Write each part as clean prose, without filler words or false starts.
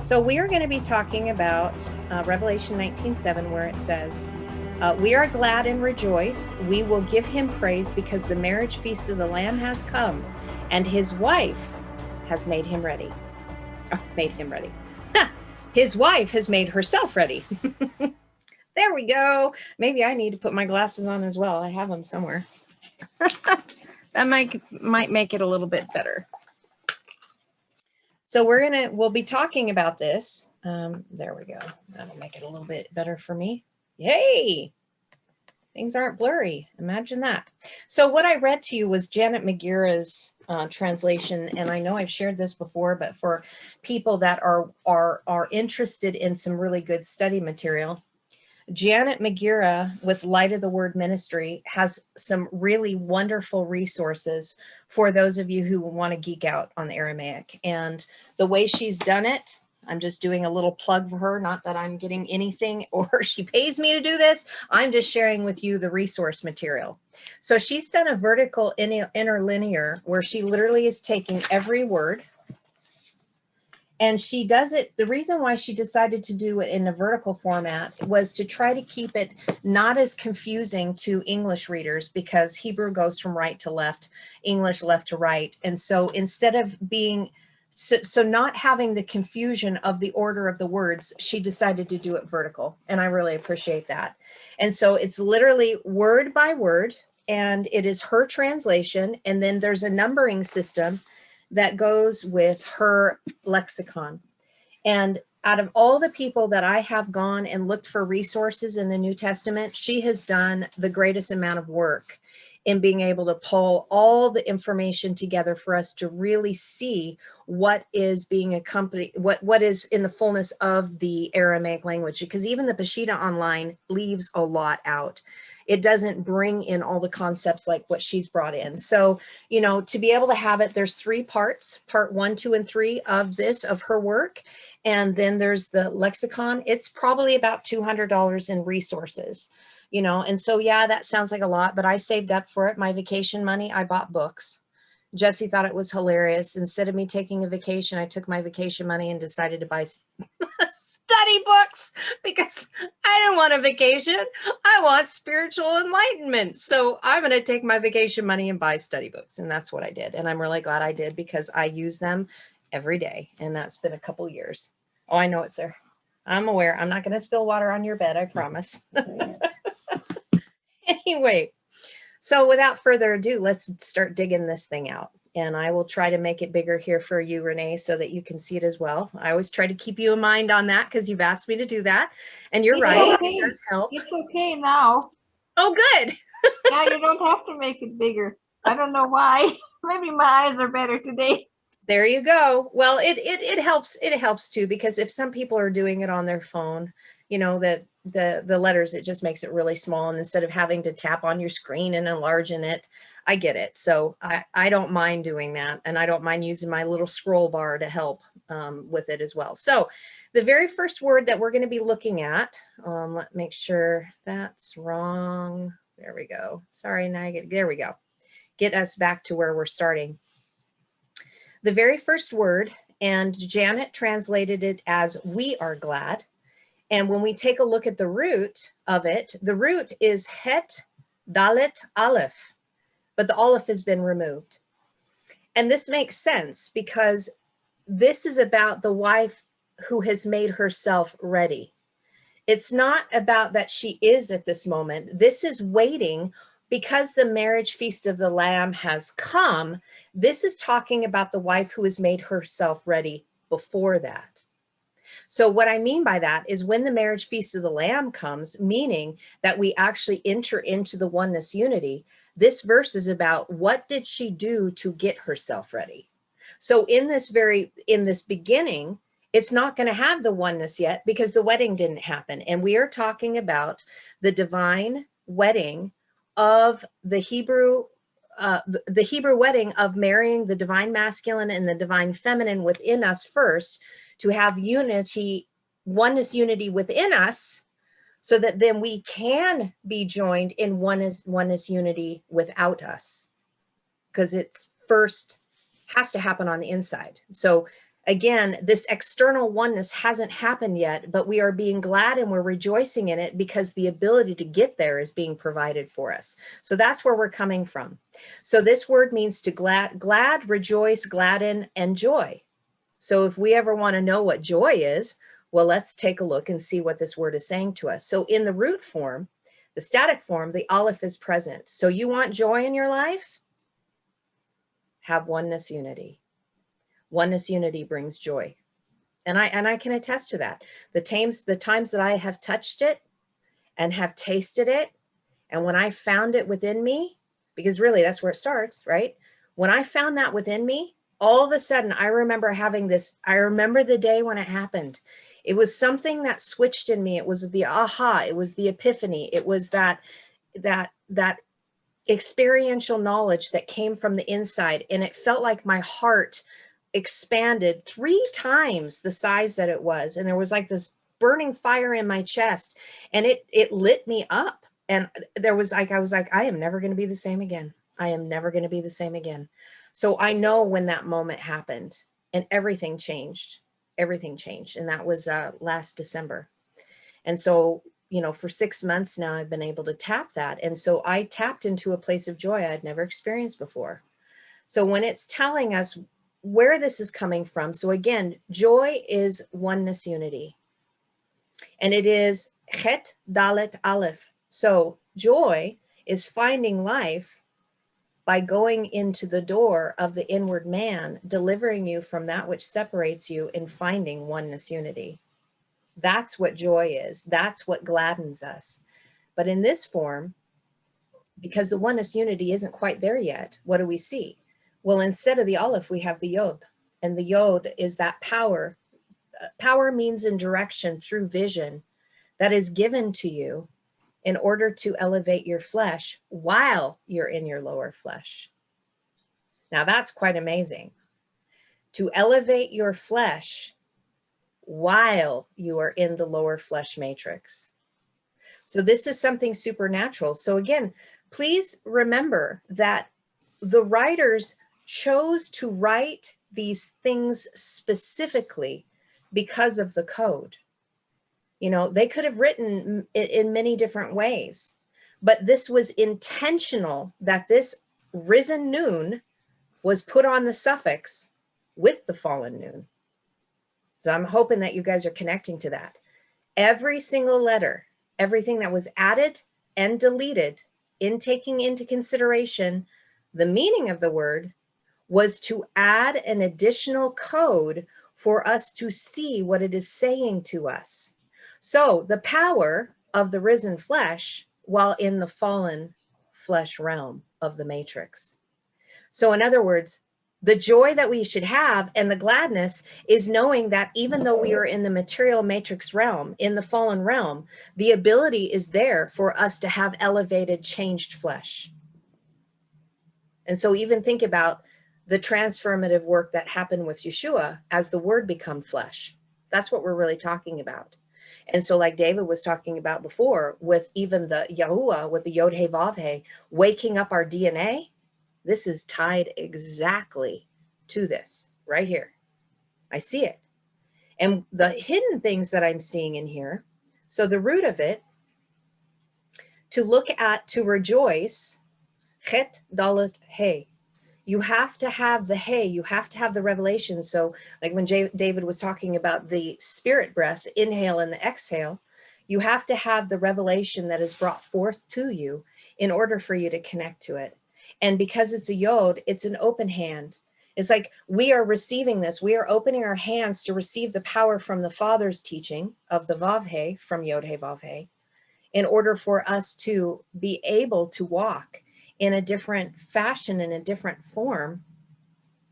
So we are going to be talking about Revelation 19:7, where it says, we are glad and rejoice. We will give him praise because the marriage feast of the Lamb has come, and his wife has made him ready. Made him ready. His wife has made herself ready. There we go. Maybe I need to put my glasses on as well. I have them somewhere. That might make it a little bit better. So we'll be talking about this. There we go. That'll make it a little bit better for me. Yay! Things aren't blurry. Imagine that. So what I read to you was Janet McGeara's translation, and I know I've shared this before, but for people that are interested in some really good study material, Janet McGeara with Light of the Word Ministry has some really wonderful resources for those of you who want to geek out on the Aramaic. And the way she's done it, I'm just doing a little plug for her, not that I'm getting anything or she pays me to do this. I'm just sharing with you the resource material. So she's done a vertical interlinear where she literally is taking every word, and she does it. The reason why she decided to do it in a vertical format was to try to keep it not as confusing to English readers, because Hebrew goes from right to left, English left to right. And so instead of being, so not having the confusion of the order of the words, she decided to do it vertical. And I really appreciate that. And so it's literally word by word, and it is her translation. And then there's a numbering system that goes with her lexicon. And out of all the people that I have gone and looked for resources in the New Testament, she has done the greatest amount of work in being able to pull all the information together for us to really see what is being accompanied, what is in the fullness of the Aramaic language, because even the Peshitta online leaves a lot out. It doesn't bring in all the concepts like what she's brought in. So, you know, to be able to have it, there's 3 parts, part 1, 2, and 3 of this, of her work. And then there's the lexicon. It's probably about $200 in resources, you know? And so, yeah, that sounds like a lot, but I saved up for it. My vacation money, I bought books. Jesse thought it was hilarious. Instead of me taking a vacation, I took my vacation money and decided to buy study books, because I didn't want a vacation. I want spiritual enlightenment. So I'm going to take my vacation money and buy study books. And that's what I did. And I'm really glad I did, because I use them every day. And that's been a couple years. Oh, I know it's there. I'm aware. I'm not going to spill water on your bed, I promise. Anyway, so without further ado, let's start digging this thing out. And I will try to make it bigger here for you, Renee, so that you can see it as well. I always try to keep you in mind on that, because you've asked me to do that. And you're right, okay. It does help. It's okay now. Oh, good. Now you don't have to make it bigger. I don't know why. Maybe my eyes are better today. There you go. Well, it helps. It helps too, because if some people are doing it on their phone, you know, the letters, it just makes it really small. And instead of having to tap on your screen and enlarging it, I get it. So I don't mind doing that. And I don't mind using my little scroll bar to help with it as well. So the very first word that we're going to be looking at, let me make sure that's wrong. There we go. Sorry, there we go. Get us back to where we're starting. The very first word, and Janet translated it as "we are glad." And when we take a look at the root of it, the root is Het Dalet Aleph, but the Aleph has been removed. And this makes sense, because this is about the wife who has made herself ready. It's not about that she is at this moment. This is waiting, because the marriage feast of the Lamb has come. This is talking about the wife who has made herself ready before that. So what I mean by that is when the marriage feast of the Lamb comes, meaning that we actually enter into the oneness unity, this verse is about what did she do to get herself ready. So in this beginning, it's not going to have the oneness yet, because the wedding didn't happen. And we are talking about the divine wedding of the Hebrew wedding of marrying the divine masculine and the divine feminine within us first, to have unity, oneness unity within us, so that then we can be joined in oneness unity without us, because it's first has to happen on the inside. So Again, this external oneness hasn't happened yet, but we are being glad and we're rejoicing in it because the ability to get there is being provided for us. So that's where we're coming from. So this word means to glad, rejoice, gladden, and joy. So if we ever want to know what joy is, well, let's take a look and see what this word is saying to us. So in the root form, the static form, the aleph is present. So you want joy in your life? Have oneness unity. Oneness unity brings joy. And I can attest to that. The times that I have touched it and have tasted it, and when I found it within me, because really that's where it starts, right? When I found that within me, all of a sudden I remember having this, I remember the day when it happened. It was something that switched in me. It was the aha, it was the epiphany. It was that experiential knowledge that came from the inside, and it felt like my heart expanded 3 times the size that it was, and there was like this burning fire in my chest, and it lit me up, and there was like I was like, I am never going to be the same again. I am never going to be the same again. So I know when that moment happened, and everything changed, and that was last December. And so, you know, for 6 months now, I've been able to tap that. And so I tapped into a place of joy I'd never experienced before. So when it's telling us where this is coming from, so again, joy is oneness unity. And it is Chet Dalet Aleph. So joy is finding life by going into the door of the inward man, delivering you from that which separates you and finding oneness unity. That's what joy is. That's what gladdens us. But in this form, because the oneness unity isn't quite there yet, what do we see? Well, instead of the aleph, we have the yod. And the yod is that power. Power means in direction through vision that is given to you in order to elevate your flesh while you're in your lower flesh. Now that's quite amazing. To elevate your flesh while you are in the lower flesh matrix. So this is something supernatural. So again, please remember that the writers chose to write these things specifically because of the code. You know, they could have written it in many different ways, but this was intentional that this risen noon was put on the suffix with the fallen noon. So I'm hoping that you guys are connecting to that. Every single letter, everything that was added and deleted in taking into consideration the meaning of the word was to add an additional code for us to see what it is saying to us. So the power of the risen flesh while in the fallen flesh realm of the matrix. So in other words, the joy that we should have and the gladness is knowing that even though we are in the material matrix realm, in the fallen realm, the ability is there for us to have elevated, changed flesh. And so even think about the transformative work that happened with Yeshua as the word become flesh. That's what we're really talking about. And so like David was talking about before with even the Yahuwah, with the Yod He Vav He, waking up our DNA, this is tied exactly to this right here. I see it. And the hidden things that I'm seeing in here. So the root of it, to look at, to rejoice, Chet Dalet He. You have to have the He, you have to have the revelation. So like when David was talking about the spirit breath, the inhale and the exhale, you have to have the revelation that is brought forth to you in order for you to connect to it. And because it's a yod, it's an open hand. It's like we are receiving this. We are opening our hands to receive the power from the Father's teaching of the Vav He, from Yod He Vav He, in order for us to be able to walk in a different fashion, in a different form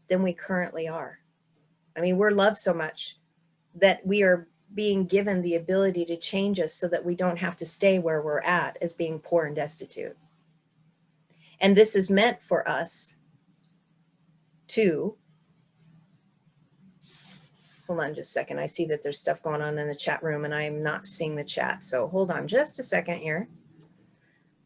than we currently are. I mean, we're loved so much that we are being given the ability to change us so that we don't have to stay where we're at as being poor and destitute. And this is meant for us to, hold on just a second. I see that there's stuff going on in the chat room and I'm not seeing the chat. So hold on just a second here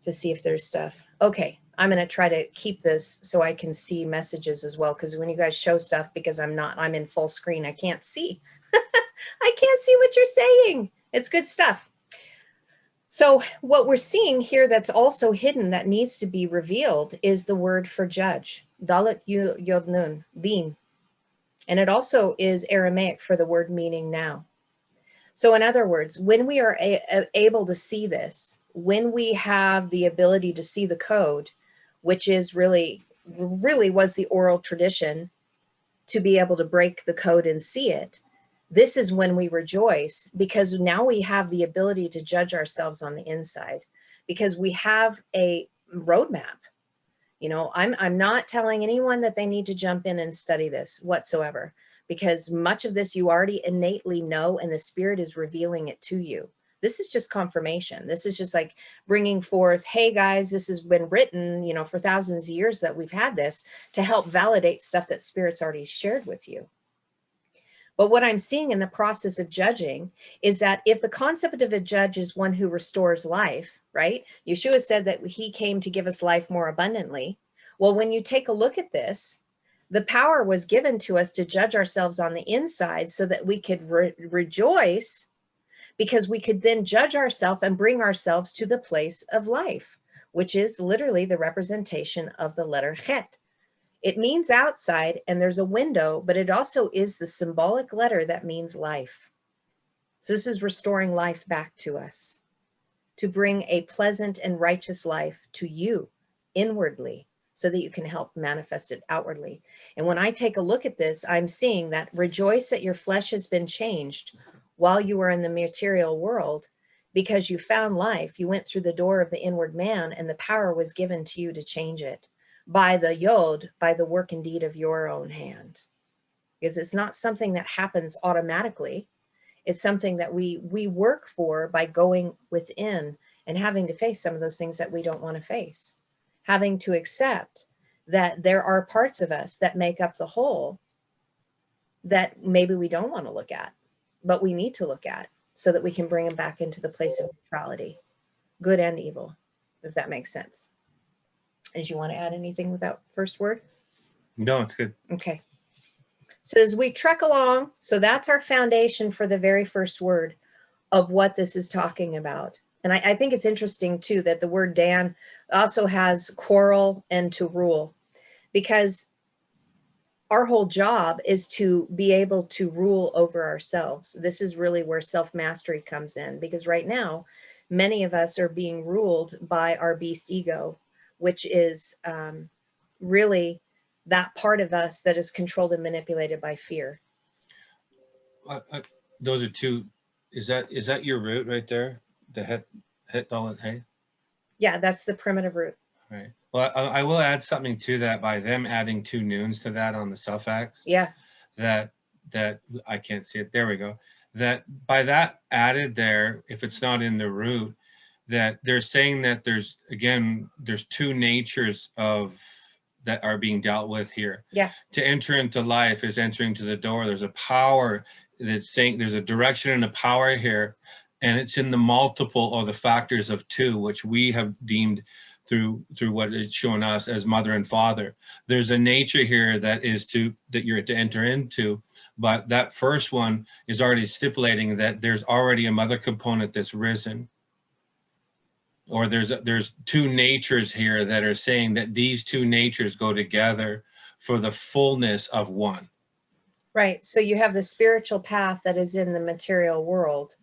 to see if there's stuff. Okay. I'm going to try to keep this so I can see messages as well. Because when you guys show stuff, because I'm in full screen, I can't see. I can't see what you're saying. It's good stuff. So what we're seeing here that's also hidden that needs to be revealed is the word for judge. Dalet Yod Nun, din. And it also is Aramaic for the word meaning now. So in other words, when we are able to see this, when we have the ability to see the code, which is really was the oral tradition to be able to break the code and see it, this is when we rejoice, because now we have the ability to judge ourselves on the inside, because we have a roadmap. You know, I'm not telling anyone that they need to jump in and study this whatsoever, because much of this you already innately know, and the Spirit is revealing it to you. This is just confirmation. This is just like bringing forth, hey guys, this has been written, you know, for thousands of years that we've had this, to help validate stuff that Spirit's already shared with you. But what I'm seeing in the process of judging is that if the concept of a judge is one who restores life, right? Yeshua said that he came to give us life more abundantly. Well, when you take a look at this, the power was given to us to judge ourselves on the inside so that we could rejoice, because we could then judge ourselves and bring ourselves to the place of life, which is literally the representation of the letter Chet. It means outside, and there's a window, but it also is the symbolic letter that means life. So this is restoring life back to us, to bring a pleasant and righteous life to you inwardly, so that you can help manifest it outwardly. And when I take a look at this, I'm seeing that rejoice that your flesh has been changed while you were in the material world, because you found life. You went through the door of the inward man, and the power was given to you to change it by the yod, by the work and deed of your own hand. Because it's not something that happens automatically. It's something that we work for by going within and having to face some of those things that we don't want to face. Having to accept that there are parts of us that make up the whole that maybe we don't want to look at, but we need to look at, so that we can bring them back into the place of neutrality, good and evil, if that makes sense. Did you want to add anything with that first word? No, it's good. Okay. So as we trek along, so that's our foundation for the very first word of what this is talking about. And I think it's interesting too that the word Dan also has quarrel and to rule, because our whole job is to be able to rule over ourselves. This is really where self-mastery comes in, because right now, many of us are being ruled by our beast ego, which is really that part of us that is controlled and manipulated by fear. Those are two. Is that your root right there? The het dalet hey? Yeah, that's the primitive root. Right. Well, I will add something to that by them adding 2 noons to that on the suffix. Yeah. That I can't see it. There we go. That by that added there, if it's not in the root, that they're saying that there's 2 natures of that are being dealt with here. Yeah. To enter into life is entering to the door. There's a power that's saying there's a direction and a power here, and it's in the multiple or the factors of 2, which we have deemed through what it's shown us as mother and father. There's a nature here that you're to enter into, but that first one is already stipulating that there's already a mother component that's risen. Or there's 2 natures here that are saying that these 2 natures go together for the fullness of one. Right. So you have the spiritual path that is in the material world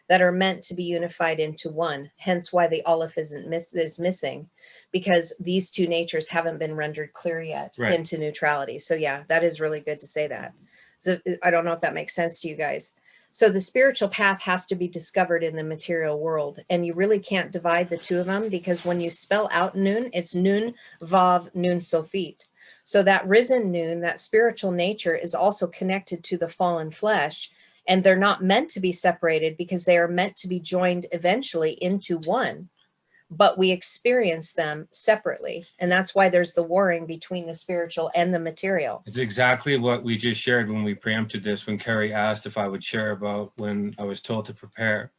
that are meant to be unified into one. Hence why the Aleph is missing, because these 2 natures haven't been rendered clear yet into neutrality. So yeah, that is really good to say that. So I don't know if that makes sense to you guys. So the spiritual path has to be discovered in the material world, and you really can't divide the 2 of them, because when you spell out Nun, it's Nun, Vav, Nun, Sofit. So that risen Nun, that spiritual nature, is also connected to the fallen flesh, and they're not meant to be separated, because they are meant to be joined eventually into one. But we experience them separately. And that's why there's the warring between the spiritual and the material. It's exactly what we just shared when we preempted this, when Carrie asked if I would share about when I was told to prepare.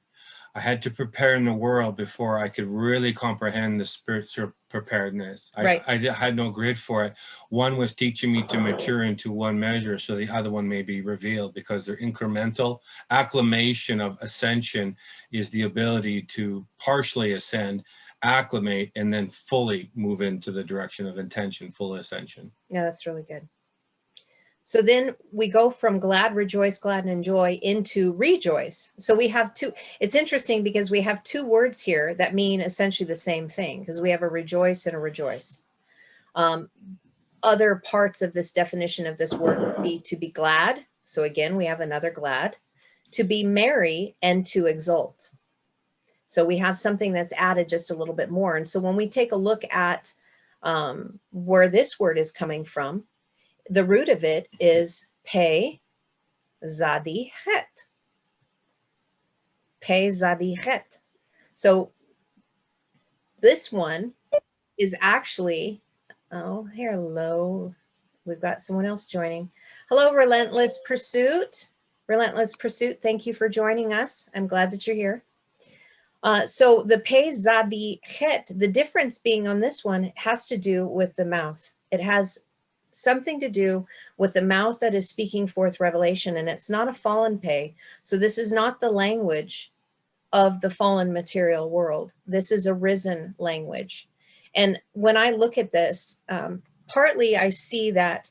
I had to prepare in the world before I could really comprehend the spiritual preparedness. Right. I had no grid for it. One was teaching me to mature into one measure, so the other one may be revealed, because they're incremental. Acclimation of ascension is the ability to partially ascend, acclimate, and then fully move into the direction of intention, full ascension. Yeah, that's really good. So then we go from glad, rejoice, glad, and enjoy into rejoice. So we have two. It's interesting because we have two words here that mean essentially the same thing, because we have a rejoice and a rejoice. Other parts of this definition of this word would be to be glad. So again, we have another glad, to be merry, and to exult. So we have something that's added just a little bit more. And so when we take a look at where this word is coming from, the root of it is pe zadi het. Pe zadi het. So this one is actually, oh, hello. We've got someone else joining. Hello, Relentless Pursuit. Relentless Pursuit, thank you for joining us. I'm glad that you're here. So the pe zadi het, the difference being on this one has to do with the mouth. It has something to do with the mouth that is speaking forth revelation, and it's not a fallen pay. So this is not the language of the fallen material world. This is a risen language. And when I look at this, partly I see that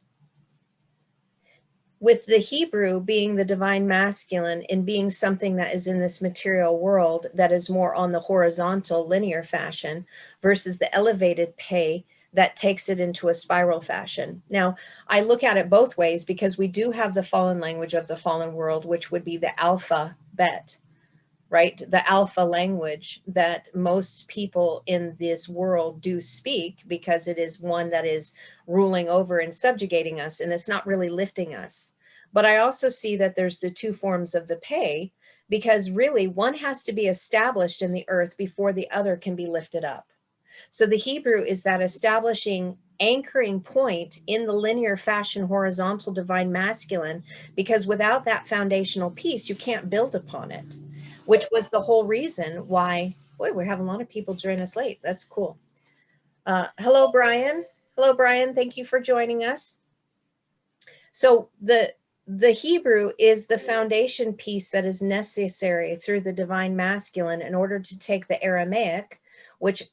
with the Hebrew being the divine masculine and being something that is in this material world that is more on the horizontal linear fashion versus the elevated pay that takes it into a spiral fashion. Now, I look at it both ways because we do have the fallen language of the fallen world, which would be the alphabet, right? The alpha language that most people in this world do speak because it is one that is ruling over and subjugating us, and it's not really lifting us. But I also see that there's the two forms of the pay, because really one has to be established in the earth before the other can be lifted up. So the Hebrew is that establishing anchoring point in the linear fashion, horizontal divine masculine, because without that foundational piece, you can't build upon it, which was the whole reason why, boy, we're having a lot of people join us late. That's cool. Hello, Brian. Hello, Brian. Thank you for joining us. So the Hebrew is the foundation piece that is necessary through the divine masculine in order to take the Aramaic, which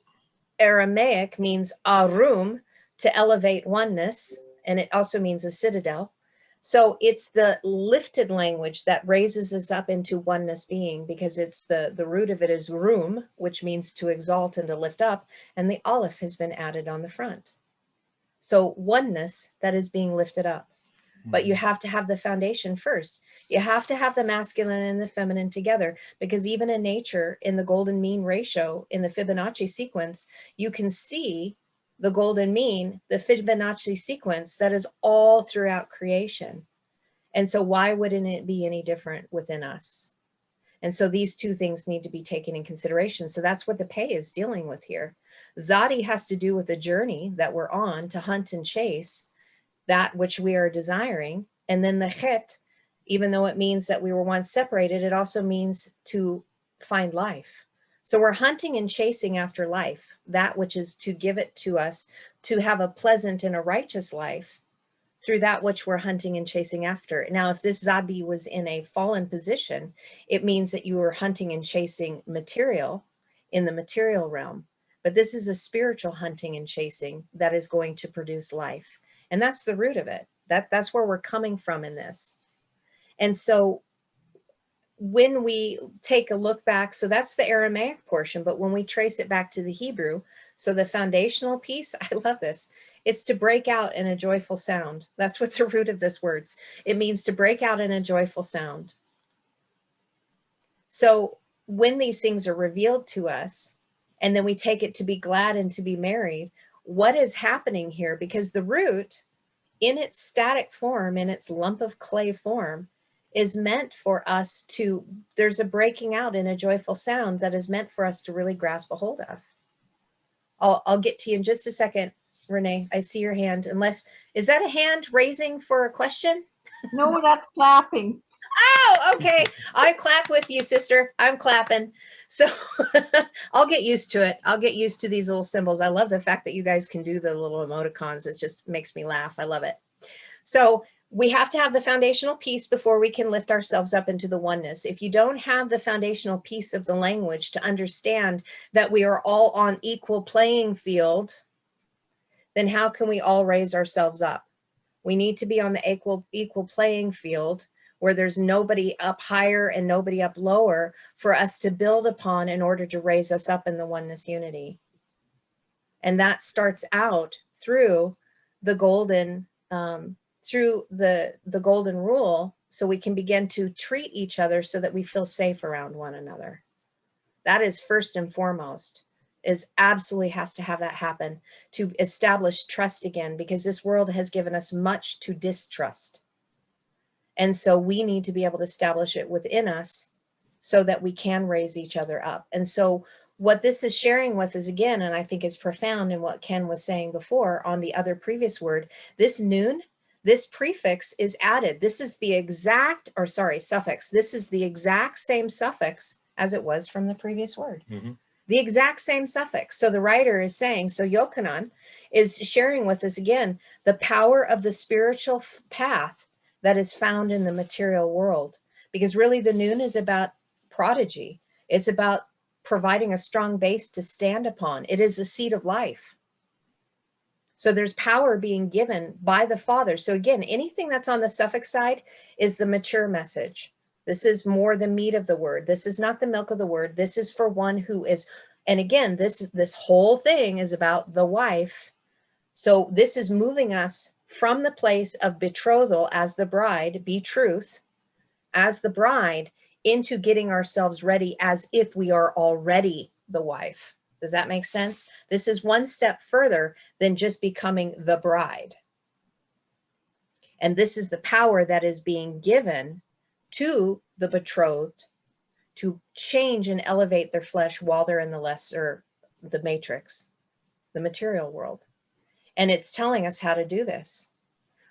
Aramaic means arum, to elevate oneness, and it also means a citadel. So it's the lifted language that raises us up into oneness being, because it's the root of it is rum, which means to exalt and to lift up, and the aleph has been added on the front. So oneness that is being lifted up. But you have to have the foundation first. You have to have the masculine and the feminine together, because even in nature, in the golden mean ratio, in the Fibonacci sequence, you can see the golden mean, the Fibonacci sequence that is all throughout creation. And so why wouldn't it be any different within us? And so these two things need to be taken in consideration. So that's what the pay is dealing with here. Zadi has to do with the journey that we're on to hunt and chase that which we are desiring. And then the chet, even though it means that we were once separated, it also means to find life. So we're hunting and chasing after life, that which is to give it to us, to have a pleasant and a righteous life through that which we're hunting and chasing after. Now, if this Zadi was in a fallen position, it means that you were hunting and chasing material in the material realm. But this is a spiritual hunting and chasing that is going to produce life. And that's the root of it. That's where we're coming from in this. And so when we take a look back, so that's the Aramaic portion, but when we trace it back to the Hebrew, so the foundational piece, I love this, it's to break out in a joyful sound. That's what the root of this word's. It means to break out in a joyful sound. So when these things are revealed to us, and then we take it to be glad and to be married, what is happening here? Because the root, in its static form, in its lump of clay form, is meant for us to, there's a breaking out in a joyful sound that is meant for us to really grasp a hold of. I'll get to you in just a second, Renee. I see your hand. Unless, is that a hand raising for a question? No, that's clapping. Oh, Okay, I clap with you, sister. I'm clapping. So I'll get used to it. I'll get used to these little symbols. I love the fact that you guys can do the little emoticons. It just makes me laugh. I love it. So we have to have the foundational piece before we can lift ourselves up into the oneness. If you don't have the foundational piece of the language to understand that we are all on equal playing field, then how can we all raise ourselves up? We need to be on the equal playing field where there's nobody up higher and nobody up lower for us to build upon in order to raise us up in the oneness unity. And that starts out through the golden golden rule, so we can begin to treat each other so that we feel safe around one another. That is first and foremost, is absolutely has to have that happen to establish trust again, because this world has given us much to distrust. And so we need to be able to establish it within us so that we can raise each other up. And so what this is sharing with us again, and I think is profound in what Ken was saying before on the other previous word, this noon, this prefix is added. This is the exact, or sorry, suffix. This is the exact same suffix as it was from the previous word. Mm-hmm. The exact same suffix. So the writer is saying, so Yochanan is sharing with us again, the power of the spiritual path that is found in the material world. Because really the noon is about prodigy. It's about providing a strong base to stand upon. It is the seed of life. So there's power being given by the Father. So again, anything that's on the suffix side is the mature message. This is more the meat of the word. This is not the milk of the word. This is for one who is, and again, this whole thing is about the wife. So this is moving us from the place of betrothal as the bride, be truth, as the bride, into getting ourselves ready as if we are already the wife. Does that make sense? This is one step further than just becoming the bride. And this is the power that is being given to the betrothed to change and elevate their flesh while they're in the matrix, the material world. And it's telling us how to do this.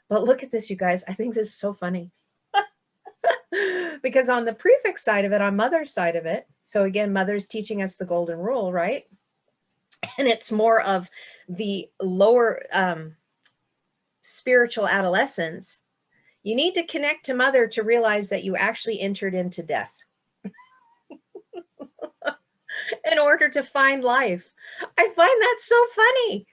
But look at this, you guys. I think this is so funny. Because on the prefix side of it, on mother's side of it, so again, mother's teaching us the golden rule, right? And it's more of the lower spiritual adolescence. You need to connect to mother to realize that you actually entered into death in order to find life. I find that so funny.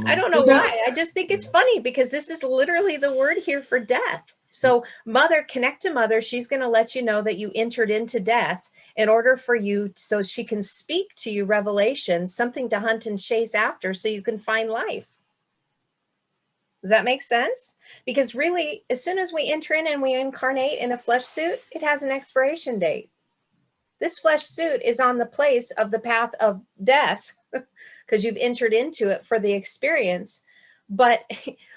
I don't know why. I just think it's funny because this is literally the word here for death. So mother, connect to mother. She's going to let you know that you entered into death in order for you, so she can speak to you revelation, something to hunt and chase after so you can find life. Does that make sense? Because really, as soon as we enter in and we incarnate in a flesh suit, it has an expiration date. This flesh suit is on the place of the path of death because you've entered into it for the experience. But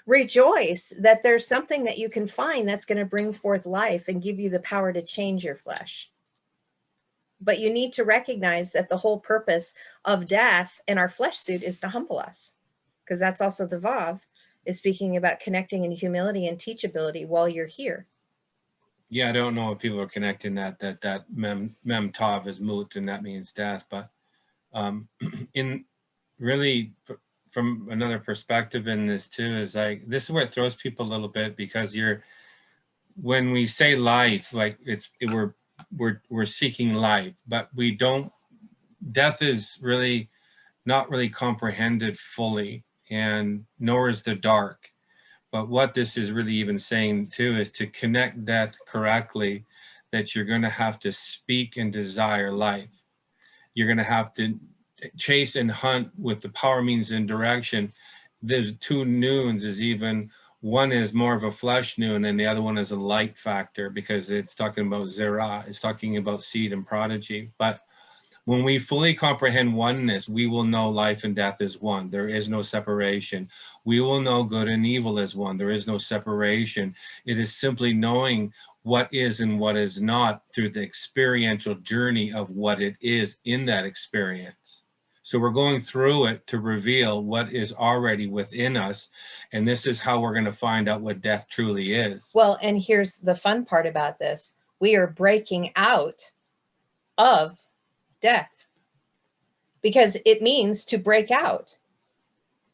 rejoice that there's something that you can find that's going to bring forth life and give you the power to change your flesh. But you need to recognize that the whole purpose of death in our flesh suit is to humble us, because that's also the Vav is speaking about connecting in humility and teachability while you're here. Yeah, I don't know if people are connecting that mem tav is mut and that means death, but in really from another perspective in this too is like, this is where it throws people a little bit, because when we say life, like we're seeking life, but we don't, death is really not really comprehended fully, and nor is the dark. But what this is really even saying too is to connect death correctly, that you're going to have to speak and desire life. You're going to have to chase and hunt with the power, means, and direction. There's two noons, is even one is more of a flesh noon and the other one is a light factor, because it's talking about zera, it's talking about seed and prodigy. But when we fully comprehend oneness, we will know life and death is one. There is no separation. We will know good and evil is one. There is no separation. It is simply knowing what is and what is not through the experiential journey of what it is in that experience. So we're going through it to reveal what is already within us. And this is how we're going to find out what death truly is. Well, and here's the fun part about this. We are breaking out of death because it means to break out.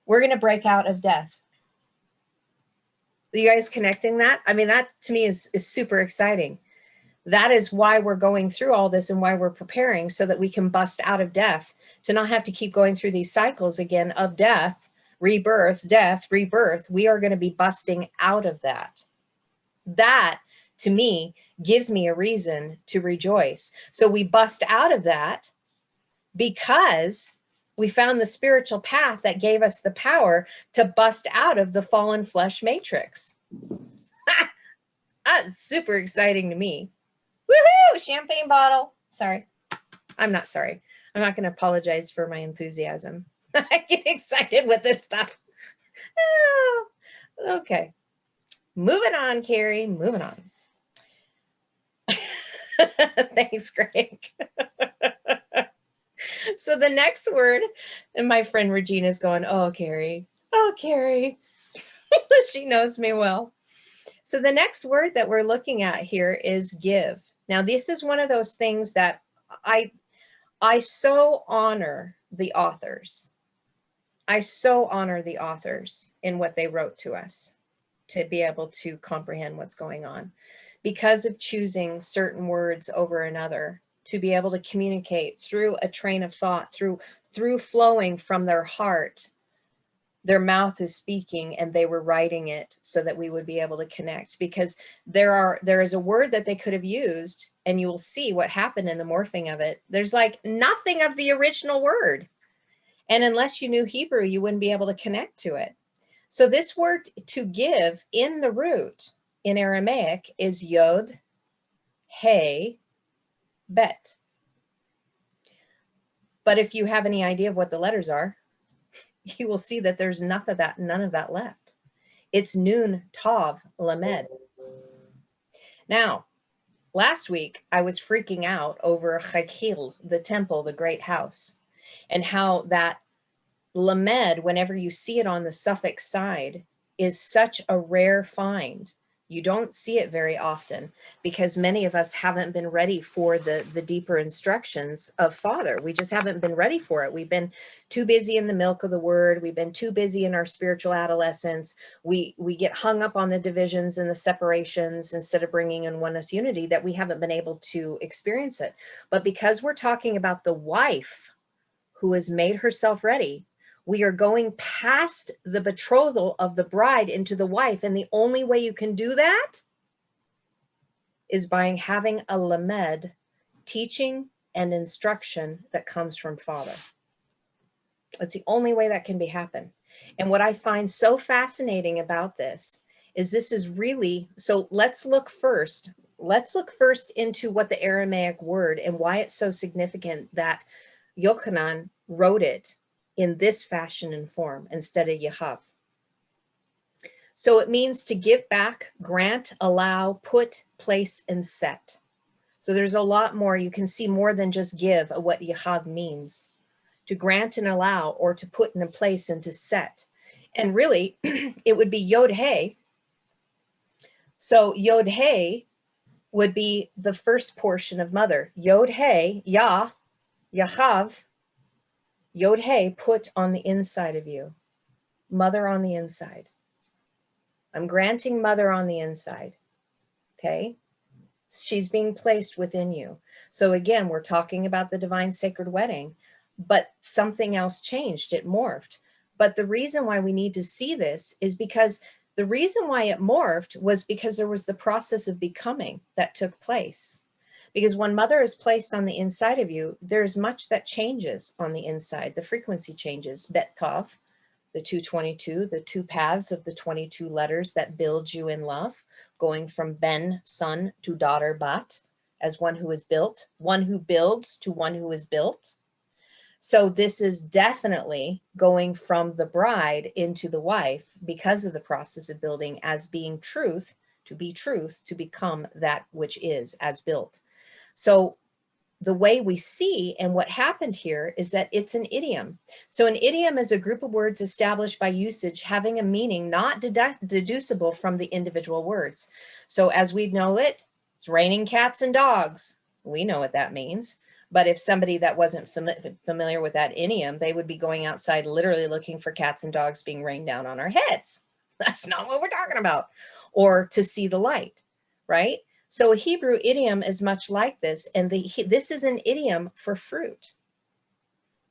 We're going to break out of death. Are you guys connecting that? I mean, that to me is super exciting. That is why we're going through all this and why we're preparing, so that we can bust out of death, to not have to keep going through these cycles again of death, rebirth, death, rebirth. We are going to be busting out of that. That, to me, gives me a reason to rejoice. So we bust out of that because we found the spiritual path that gave us the power to bust out of the fallen flesh matrix. That's super exciting to me. Woohoo! Champagne bottle. Sorry. I'm not sorry. I'm not going to apologize for my enthusiasm. I get excited with this stuff. Oh, okay. Moving on, Carrie. Moving on. Thanks, Greg. So the next word, and my friend Regina's going, oh, Carrie. Oh, Carrie. She knows me well. So the next word that we're looking at here is give. Now, this is one of those things that I so honor the authors. I so honor the authors in what they wrote to us to be able to comprehend what's going on, because of choosing certain words over another, to be able to communicate through a train of thought, through flowing from their heart. Their mouth is speaking and they were writing it so that we would be able to connect, because there is a word that they could have used, and you will see what happened in the morphing of it. There's like nothing of the original word. And unless you knew Hebrew, you wouldn't be able to connect to it. So this word to give in the root in Aramaic is yod, hey, bet. But if you have any idea of what the letters are, you will see that there's none of that left. It's Nun, Tav, Lamed. Now, last week, I was freaking out over Chakil, the temple, the great house, and how that Lamed, whenever you see it on the suffix side, is such a rare find. You don't see it very often because many of us haven't been ready for the deeper instructions of Father. We just haven't been ready for it. We've been too busy in the milk of the word. We've been too busy in our spiritual adolescence. We get hung up on the divisions and the separations instead of bringing in oneness unity, that we haven't been able to experience it. But because we're talking about the wife who has made herself ready, we are going past the betrothal of the bride into the wife. And the only way you can do that is by having a lamed, teaching and instruction that comes from Father. That's the only way that can be happen. And what I find so fascinating about this is really, so let's look first into what the Aramaic word and why it's so significant that Yochanan wrote it in this fashion and form instead of Yehav. So it means to give back, grant, allow, put, place, and set. So there's a lot more. You can see more than just give of what Yehav means. To grant and allow, or to put in a place and to set. And really, it would be Yod Hey. So Yod Hey would be the first portion of mother. Yod Hey, Yah, Yahav, Yod Hey, put on the inside of you. Mother on the inside. I'm granting mother on the inside. Okay? She's being placed within you. So again, we're talking about the divine sacred wedding, but something else changed. It morphed. But the reason why we need to see this is because the reason why it morphed was because there was the process of becoming that took place. Because when mother is placed on the inside of you, there's much that changes on the inside. The frequency changes. Bet Tav, the 222, the two paths of the 22 letters that build you in love, going from Ben, son, to daughter, Bat, as one who is built, one who builds to one who is built. So this is definitely going from the bride into the wife because of the process of building as being truth, to become that which is as built. So the way we see and what happened here is that it's an idiom. So an idiom is a group of words established by usage having a meaning not deducible from the individual words. So as we know it, It's raining cats and dogs. We know what that means. But if somebody that wasn't familiar with that idiom, they would be going outside literally looking for cats and dogs being rained down on our heads. That's not what we're talking about. Or to see the light, right? So a Hebrew idiom is much like this. And this is an idiom for fruit.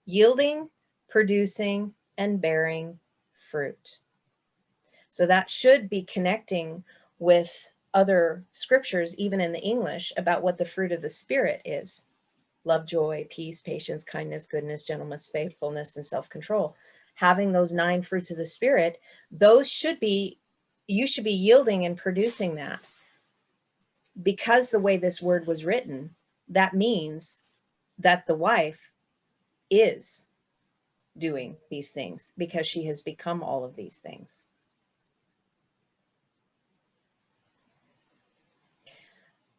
Yielding, producing, and bearing fruit. So that should be connecting with other scriptures, even in the English, about what the fruit of the Spirit is. Love, joy, peace, patience, kindness, goodness, gentleness, faithfulness, and self-control. Having those 9 fruits of the Spirit, those should be, you should be yielding and producing that. Because the way this word was written, that means that the wife is doing these things because she has become all of these things.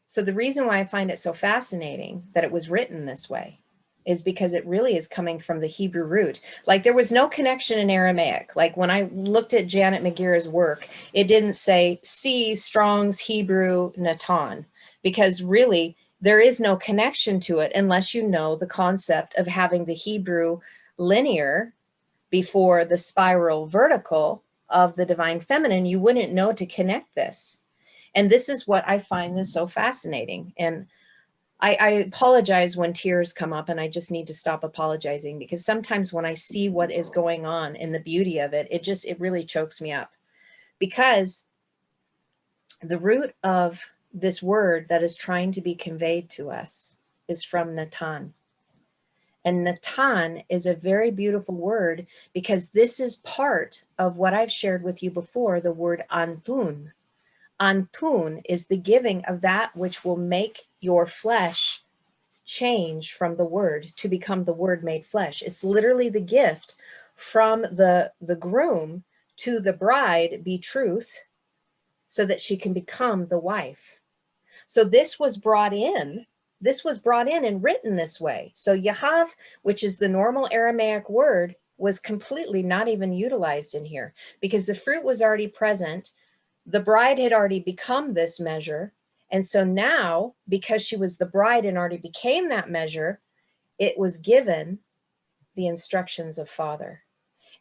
So the reason why I find it so fascinating that it was written this way is because it really is coming from the Hebrew root. Like there was no connection in Aramaic. Like when I looked at Janet McGear's work, it didn't say see Strong's Hebrew Natan, because really there is no connection to it unless you know the concept of having the Hebrew linear before the spiral vertical of the divine feminine. You wouldn't know to connect this. And this is what I find this so fascinating. And I apologize when tears come up, and I just need to stop apologizing, because sometimes when I see what is going on and the beauty of it, it really chokes me up. Because the root of this word that is trying to be conveyed to us is from Natan. And Natan is a very beautiful word, because this is part of what I've shared with you before, the word Antun. Antun is the giving of that which will make your flesh change from the word to become the word made flesh. It's literally the gift from the groom to the bride, be truth, so that she can become the wife. So this was brought in. This was brought in and written this way. So Yahav, which is the normal Aramaic word, was completely not even utilized in here, because the fruit was already present. The bride had already become this measure. And so now, because she was the bride and already became that measure, it was given the instructions of Father.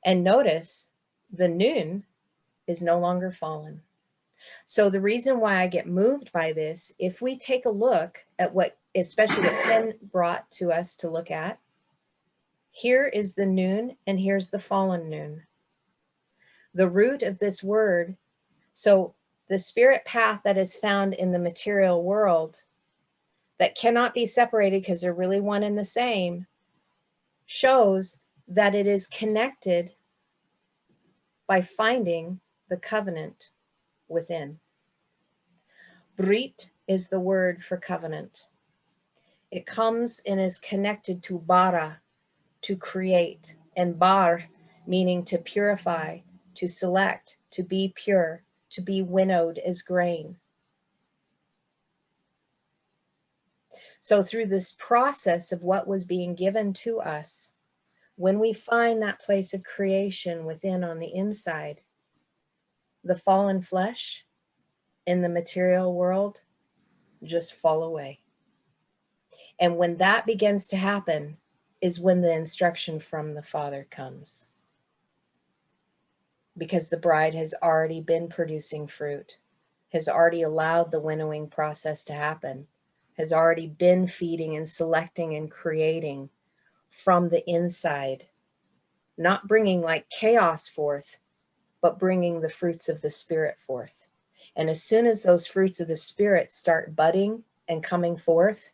And notice the nun is no longer fallen. So the reason why I get moved by this, if we take a look at what, especially what Ken brought to us to look at, here is the nun and here's the fallen nun. The root of this word, so the spirit path that is found in the material world that cannot be separated because they're really one and the same, shows that it is connected by finding the covenant within. Brit is the word for covenant. It comes and is connected to bara, to create, and bar, meaning to purify, to select, to be pure, to be winnowed as grain. So through this process of what was being given to us, when we find that place of creation within on the inside, the fallen flesh in the material world just fall away. And when that begins to happen is when the instruction from the Father comes. Because the bride has already been producing fruit, has already allowed the winnowing process to happen, has already been feeding and selecting and creating from the inside, not bringing like chaos forth, but bringing the fruits of the Spirit forth. And as soon as those fruits of the Spirit start budding and coming forth,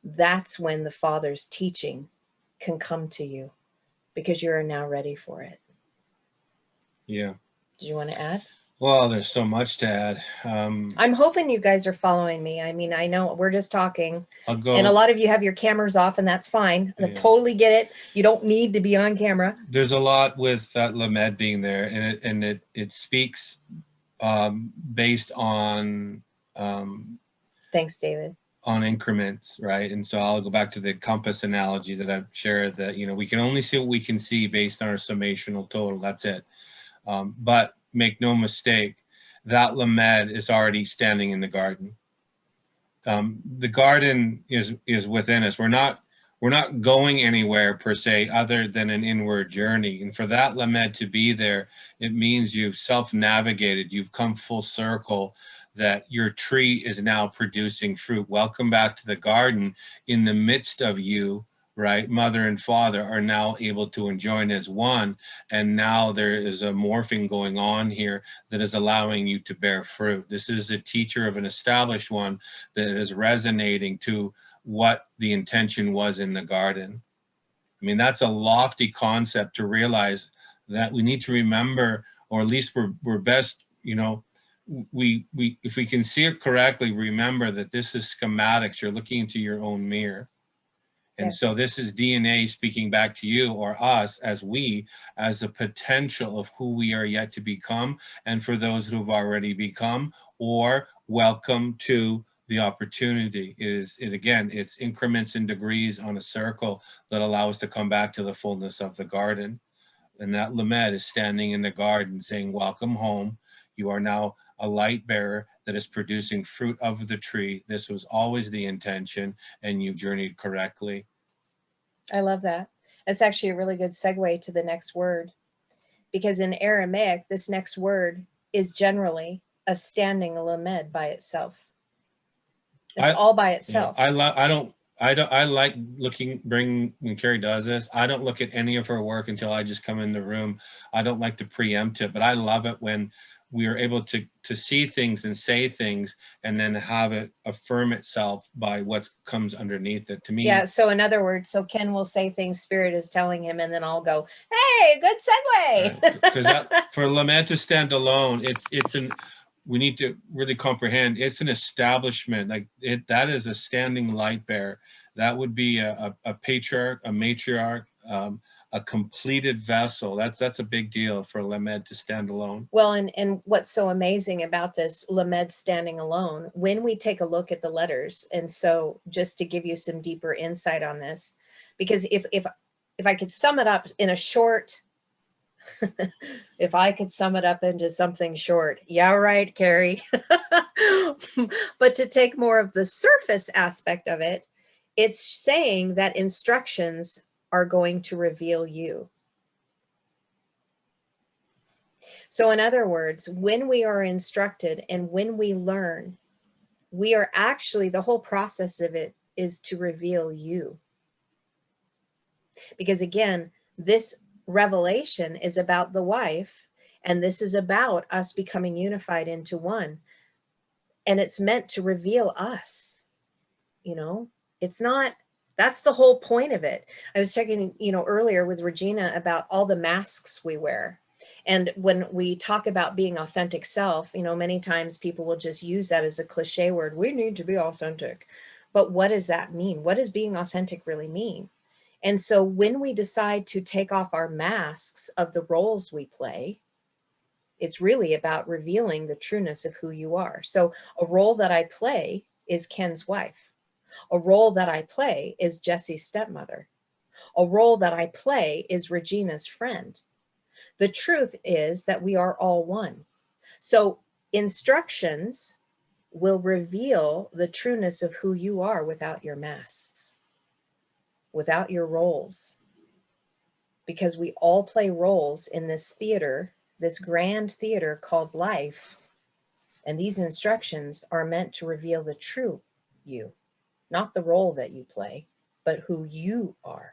that's when the Father's teaching can come to you, because you are now ready for it. Yeah. Did you want to add? Well, there's so much to add. I'm hoping you guys are following me. I mean, I know we're just talking, I'll go. and a lot of you have your cameras off, and that's fine. I Yeah. totally get it. You don't need to be on camera. There's a lot with that Lumet being there, and it speaks based on Thanks, David. on increments, right? And so I'll go back to the compass analogy that I've shared, that we can only see what we can see based on our summational total. That's it. But make no mistake, that Lumet is already standing in the garden. the garden is within us. We're not going anywhere per se other than an inward journey. And for that Lumet to be there, it means you've self-navigated, you've come full circle, that your tree is now producing fruit. Welcome back to the garden. In the midst of you, right, mother and father are now able to join as one. And now there is a morphing going on here that is allowing you to bear fruit. This is a teacher of an established one that is resonating to what the intention was in the garden. I mean, that's a lofty concept to realize that we need to remember, or at least we're best, you know, we if we can see it correctly, remember that this is schematics. You're looking into your own mirror. And Yes. so this is DNA speaking back to you, or us as a potential of who we are yet to become. And for those who've already become, or welcome to the opportunity. Again, it's increments and degrees on a circle that allow us to come back to the fullness of the garden. And that Lumet is standing in the garden saying, welcome home. You are now a light bearer that is producing fruit of the tree. This was always the intention, and you've journeyed correctly. I love that. That's actually a really good segue to the next word, because in Aramaic, this next word is generally a standing Lumet by itself. It's all by itself. I like looking, when Carrie does this, I don't look at any of her work until I just come in the room. I don't like to preempt it, but I love it when we are able to see things and say things and then have it affirm itself by what comes underneath it. To me, yeah. So in other words, so Ken will say things Spirit is telling him, and then I'll go, hey, good segue. Because for Lumet to stand alone, we need to really comprehend, it's an establishment. Like that is a standing light bearer. That would be a patriarch, a matriarch, a completed vessel. That's a big deal for Lumet to stand alone. Well, and what's so amazing about this Lumet standing alone, when we take a look at the letters, and so just to give you some deeper insight on this, because if I could sum it up in a short, if I could sum it up into something short, yeah, right, Carrie. But to take more of the surface aspect of it, it's saying that instructions are going to reveal you. So in other words, when we are instructed and when we learn, we are actually, the whole process of it is to reveal you. Because again, this revelation is about the wife, and this is about us becoming unified into one. And it's meant to reveal us. You know, it's not, that's the whole point of it. I was checking, earlier with Regina about all the masks we wear. And when we talk about being authentic self, many times people will just use that as a cliche word. We need to be authentic. But what does that mean? What does being authentic really mean? And so when we decide to take off our masks of the roles we play, it's really about revealing the trueness of who you are. So a role that I play is Ken's wife. A role that I play is Jesse's stepmother. A role that I play is Regina's friend. The truth is that we are all one. So instructions will reveal the trueness of who you are without your masks, without your roles, because we all play roles in this theater, this grand theater called life. And these instructions are meant to reveal the true you, not the role that you play, but who you are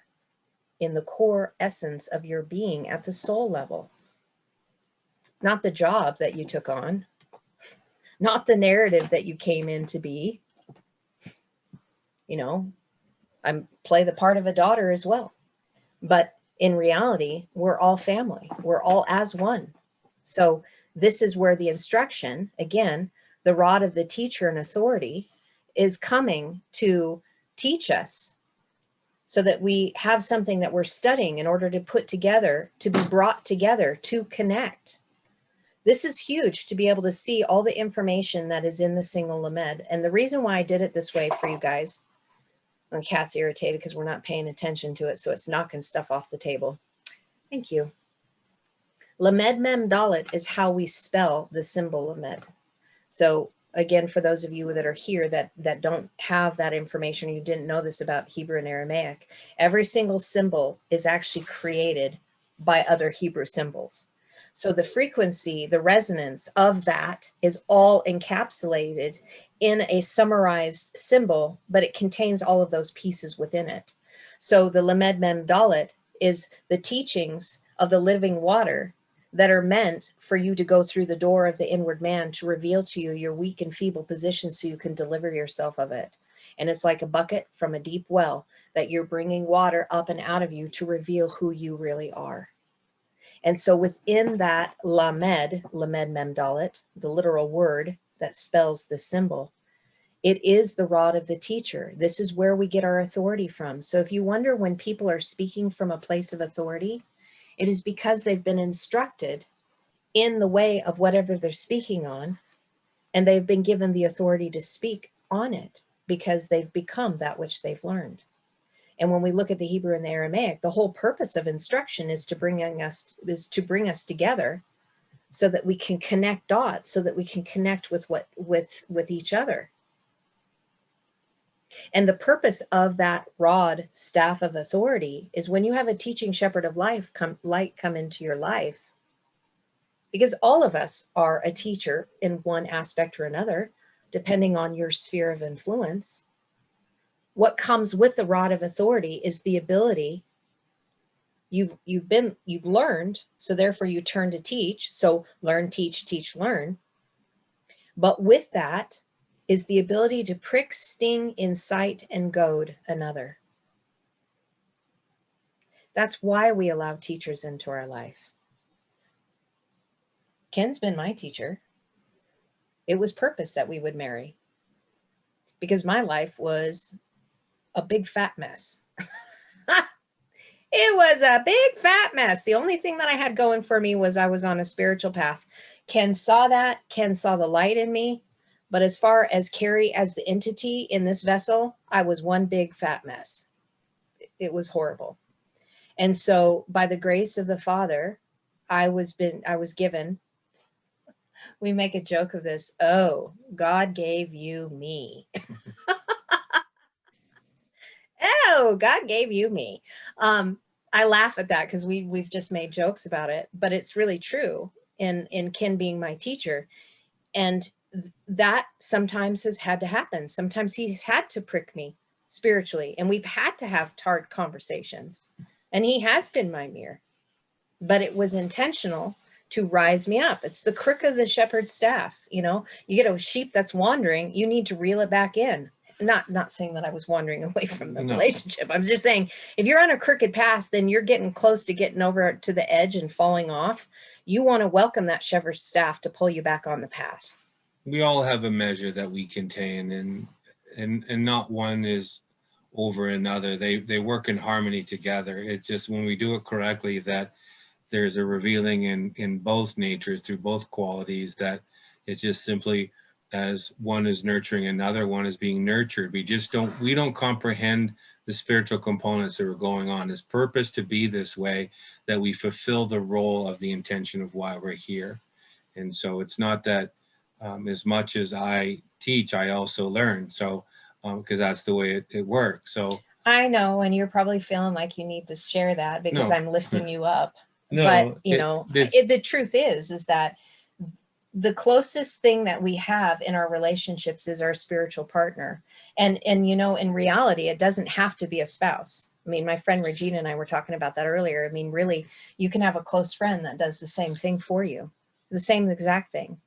in the core essence of your being at the soul level. Not the job that you took on, not the narrative that you came in to be. I play the part of a daughter as well. But in reality, we're all family. We're all as one. So this is where the instruction, again, the rod of the teacher and authority, is coming to teach us so that we have something that we're studying in order to put together, to be brought together, to connect. This is huge, to be able to see all the information that is in the single Lumet. And the reason why I did it this way for you guys, and Kat's irritated because we're not paying attention to it, so it's knocking stuff off the table. Thank you. Lamed Mem Dalet is how we spell the symbol Lumet. So again, for those of you that are here that don't have that information, or you didn't know this about Hebrew and Aramaic, every single symbol is actually created by other Hebrew symbols. So the frequency, the resonance of that is all encapsulated in a summarized symbol, but it contains all of those pieces within it. So the Lamed Mem Dalet is the teachings of the living water that are meant for you to go through the door of the inward man to reveal to you your weak and feeble position so you can deliver yourself of it. And it's like a bucket from a deep well that you're bringing water up and out of you to reveal who you really are. And so within that Lamed Mem Dalet, the literal word that spells the symbol, it is the rod of the teacher. This is where we get our authority from. So if you wonder when people are speaking from a place of authority, it is because they've been instructed in the way of whatever they're speaking on, and they've been given the authority to speak on it because they've become that which they've learned. And when we look at the Hebrew and the Aramaic, the whole purpose of instruction is to bring us together so that we can connect dots, so that we can connect with each other. And the purpose of that rod, staff of authority, is when you have a teaching shepherd of light come into your life, because all of us are a teacher in one aspect or another, depending on your sphere of influence. What comes with the rod of authority is the ability you've learned, so therefore you turn to teach. So learn, teach, learn. But with that is the ability to prick, sting, incite, and goad another. That's why we allow teachers into our life. Ken's been my teacher. It was purpose that we would marry, because my life was a big fat mess. It was a big fat mess. The only thing that I had going for me was I was on a spiritual path. Ken saw that. Ken saw the light in me. But as far as Carrie as the entity in this vessel, I was one big fat mess. It was horrible. And so by the grace of the Father, I was given, we make a joke of this. Oh, God gave you me. Oh, God gave you me. I laugh at that because we've just made jokes about it, but it's really true in Ken being my teacher. And that sometimes has had to happen. Sometimes he's had to prick me spiritually, and we've had to have hard conversations, and he has been my mirror, but it was intentional to rise me up. It's the crook of the shepherd's staff. You know, you get a sheep that's wandering, you need to reel it back in. Not saying that I was wandering away from the relationship. I'm just saying, if you're on a crooked path, then you're getting close to getting over to the edge and falling off. You want to welcome that shepherd's staff to pull you back on the path. We all have a measure that we contain, and not one is over another. They work in harmony together. It's just when we do it correctly that there's a revealing in both natures through both qualities, that it's just simply as one is nurturing another, one is being nurtured. We don't comprehend the spiritual components that are going on. It's purpose to be this way, that we fulfill the role of the intention of why we're here. And so it's not that as much as I teach, I also learn. So because that's the way it works. So I know, and you're probably feeling like you need to share that because I'm lifting you up. No, but the truth is that the closest thing that we have in our relationships is our spiritual partner. And in reality, it doesn't have to be a spouse. I mean, my friend Regina and I were talking about that earlier. I mean, really, you can have a close friend that does the same thing for you, the same exact thing.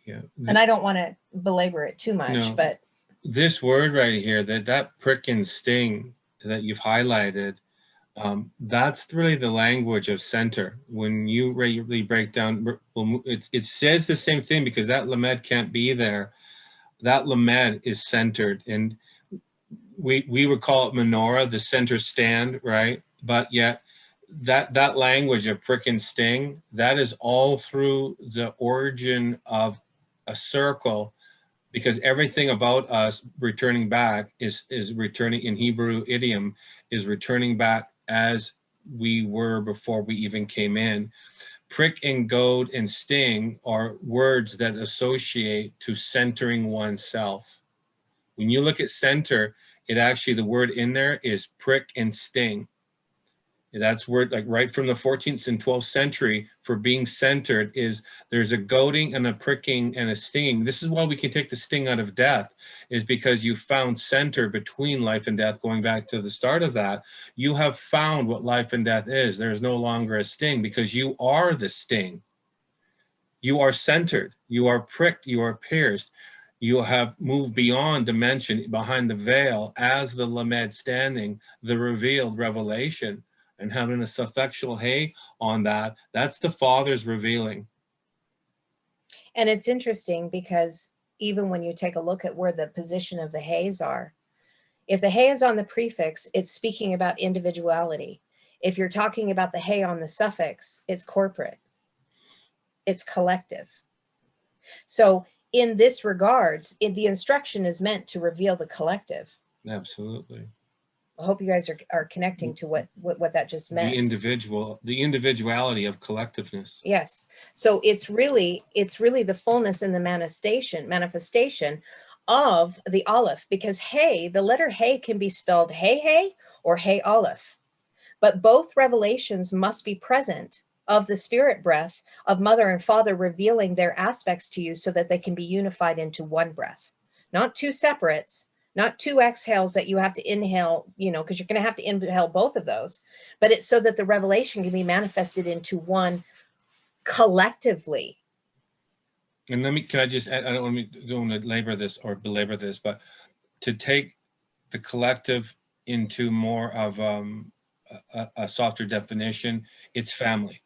Yeah. And I don't want to belabor it too much, but this word right here, that prick and sting that you've highlighted, that's really the language of center. When you regularly break down, it says the same thing, because that Lumet can't be there. That Lumet is centered, and we would call it menorah, the center stand, right? But yet that language of prick and sting, that is all through the origin of a circle, because everything about us returning back is returning, in Hebrew idiom, is returning back as we were before we even came in. Prick and goad and sting are words that associate to centering oneself. When you look at center, it actually, the word in there is prick and sting. That's word, like right from the 14th and 12th century, for being centered is there's a goading and a pricking and a stinging. This is why we can take the sting out of death, is because you found center between life and death. Going back to the start of that, you have found what life and death is. There's no longer a sting because you are the sting. You are centered, you are pricked, you are pierced. You have moved beyond dimension, behind the veil, as the Lumet standing, the revealed revelation. And having a suffixual hey on that, that's the Father's revealing. And it's interesting because even when you take a look at where the position of the heys are, if the hey is on the prefix, it's speaking about individuality. If you're talking about the hey on the suffix, it's corporate, it's collective. So in this regards, the instruction is meant to reveal the collective. Absolutely. I hope you guys are connecting to what that just meant. The individuality of collectiveness. Yes. So it's really the fullness and the manifestation of the Aleph, because hey, the letter hey can be spelled hey or hey Aleph, but both revelations must be present of the spirit breath of mother and father revealing their aspects to you so that they can be unified into one breath, not two separates, not two exhales that you have to inhale, because you're going to have to inhale both of those, but it's so that the revelation can be manifested into one collectively. And can I just add, I don't want to belabor this, but to take the collective into more of a softer definition, it's family.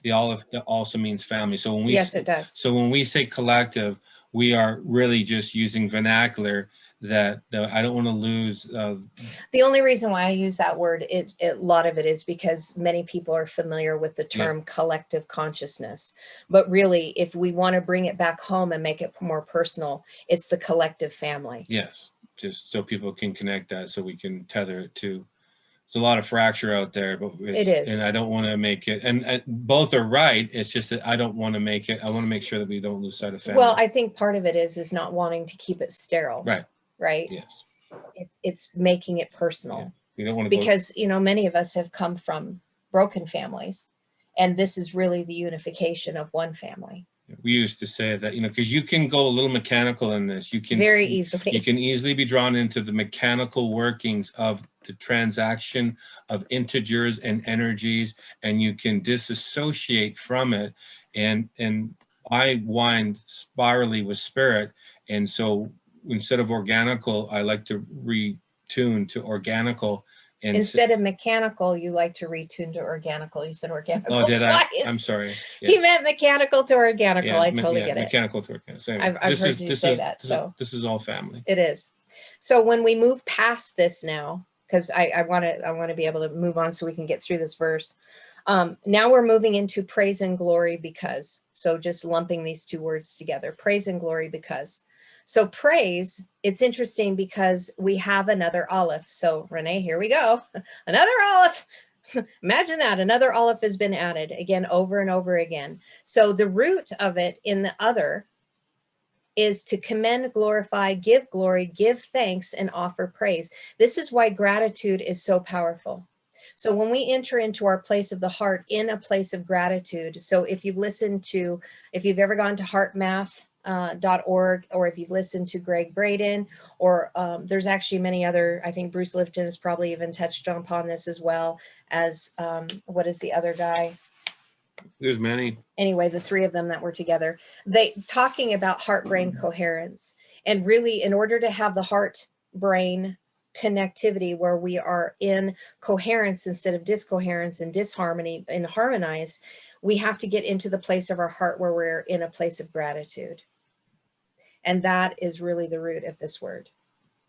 The Aleph also means family. So when Yes, it does. So when we say collective, we are really just using vernacular that I don't want to lose. The only reason why I use that word, a lot of it is because many people are familiar with the term collective consciousness. But really, if we want to bring it back home and make it more personal, it's the collective family. Yes, just so people can connect that, so we can tether it to. There's a lot of fracture out there, but it is. And I don't want to make it, and both are right. It's just that I don't want to make it. I want to make sure that we don't lose sight of family. Well, I think part of it is not wanting to keep it sterile. Right. Right. Yes. It's making it personal. Yeah. You don't want to because many of us have come from broken families, and this is really the unification of one family. We used to say that, because you can go a little mechanical in this. You can very easily. You can easily be drawn into the mechanical workings of the transaction of integers and energies, and you can disassociate from it. And I wind spirally with spirit, and so instead of organical, I like to retune to organical. And instead of mechanical, you like to retune to organical. You said organical. Oh, did twice. I'm sorry. Yeah. He meant mechanical to organical. Yeah, I totally get it. Mechanical to organical. So anyway, I've heard you say that. So this is all family. It is. So when we move past this now, because I want to be able to move on so we can get through this verse. Now we're moving into praise and glory because. So just lumping these two words together, praise and glory because. So praise, it's interesting because we have another Aleph. So Renee, here we go. Another Aleph. Imagine that. Another Aleph has been added again, over and over again. So the root of it in the other is to commend, glorify, give glory, give thanks, and offer praise. This is why gratitude is so powerful. So when we enter into our place of the heart in a place of gratitude, so if you've ever gone to heartmath.org, or if you've listened to Greg Braden, or there's actually many other, I think Bruce Lipton has probably even touched upon this as well as, what is the other guy? There's many. Anyway, the three of them that were together, they talking about heart-brain coherence. And really, in order to have the heart-brain connectivity where we are in coherence instead of discoherence and disharmony and harmonize, we have to get into the place of our heart where we're in a place of gratitude. And that is really the root of this word.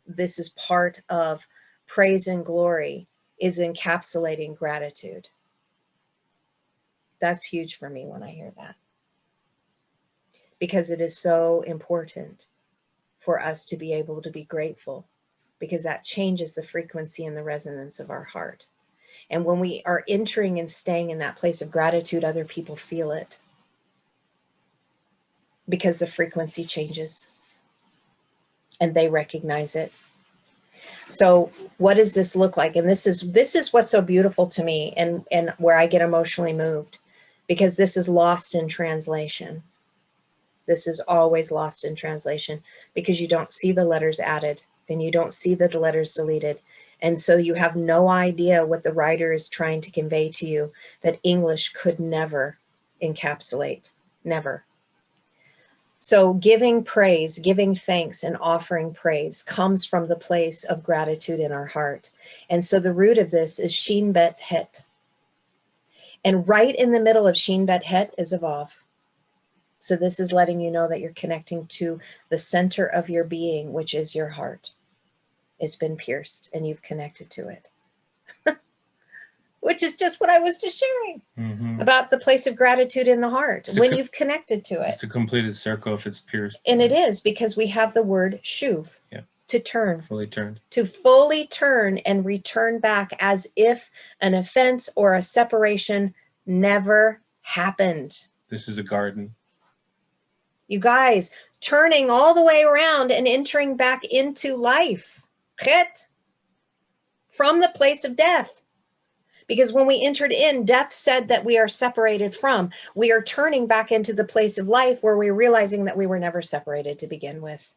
This is part of praise and glory, is encapsulating gratitude. That's huge for me when I hear that, because it is so important for us to be able to be grateful, because that changes the frequency and the resonance of our heart. And when we are entering and staying in that place of gratitude, other people feel it because the frequency changes and they recognize it. So what does this look like? And this is what's so beautiful to me, and where I get emotionally moved, because this is lost in translation. This is always lost in translation because you don't see the letters added and you don't see the letters deleted. And so you have no idea what the writer is trying to convey to you that English could never encapsulate, never. So giving praise, giving thanks, and offering praise comes from the place of gratitude in our heart. And so the root of this is Shin Bet Het. And right in the middle of Shin Bet Het is a Vav. So this is letting you know that you're connecting to the center of your being, which is your heart. It's been pierced and you've connected to it. Which is just what I was just sharing about the place of gratitude in the heart, when you've connected to it. It's a completed circle if it's pierced. And it is, because we have the word shuv, to turn. Fully turned. To fully turn and return back as if an offense or a separation never happened. This is a garden. You guys, turning all the way around and entering back into life. Chet. From the place of death. Because when we entered in, death said that we are separated from. We are turning back into the place of life where we're realizing that we were never separated to begin with.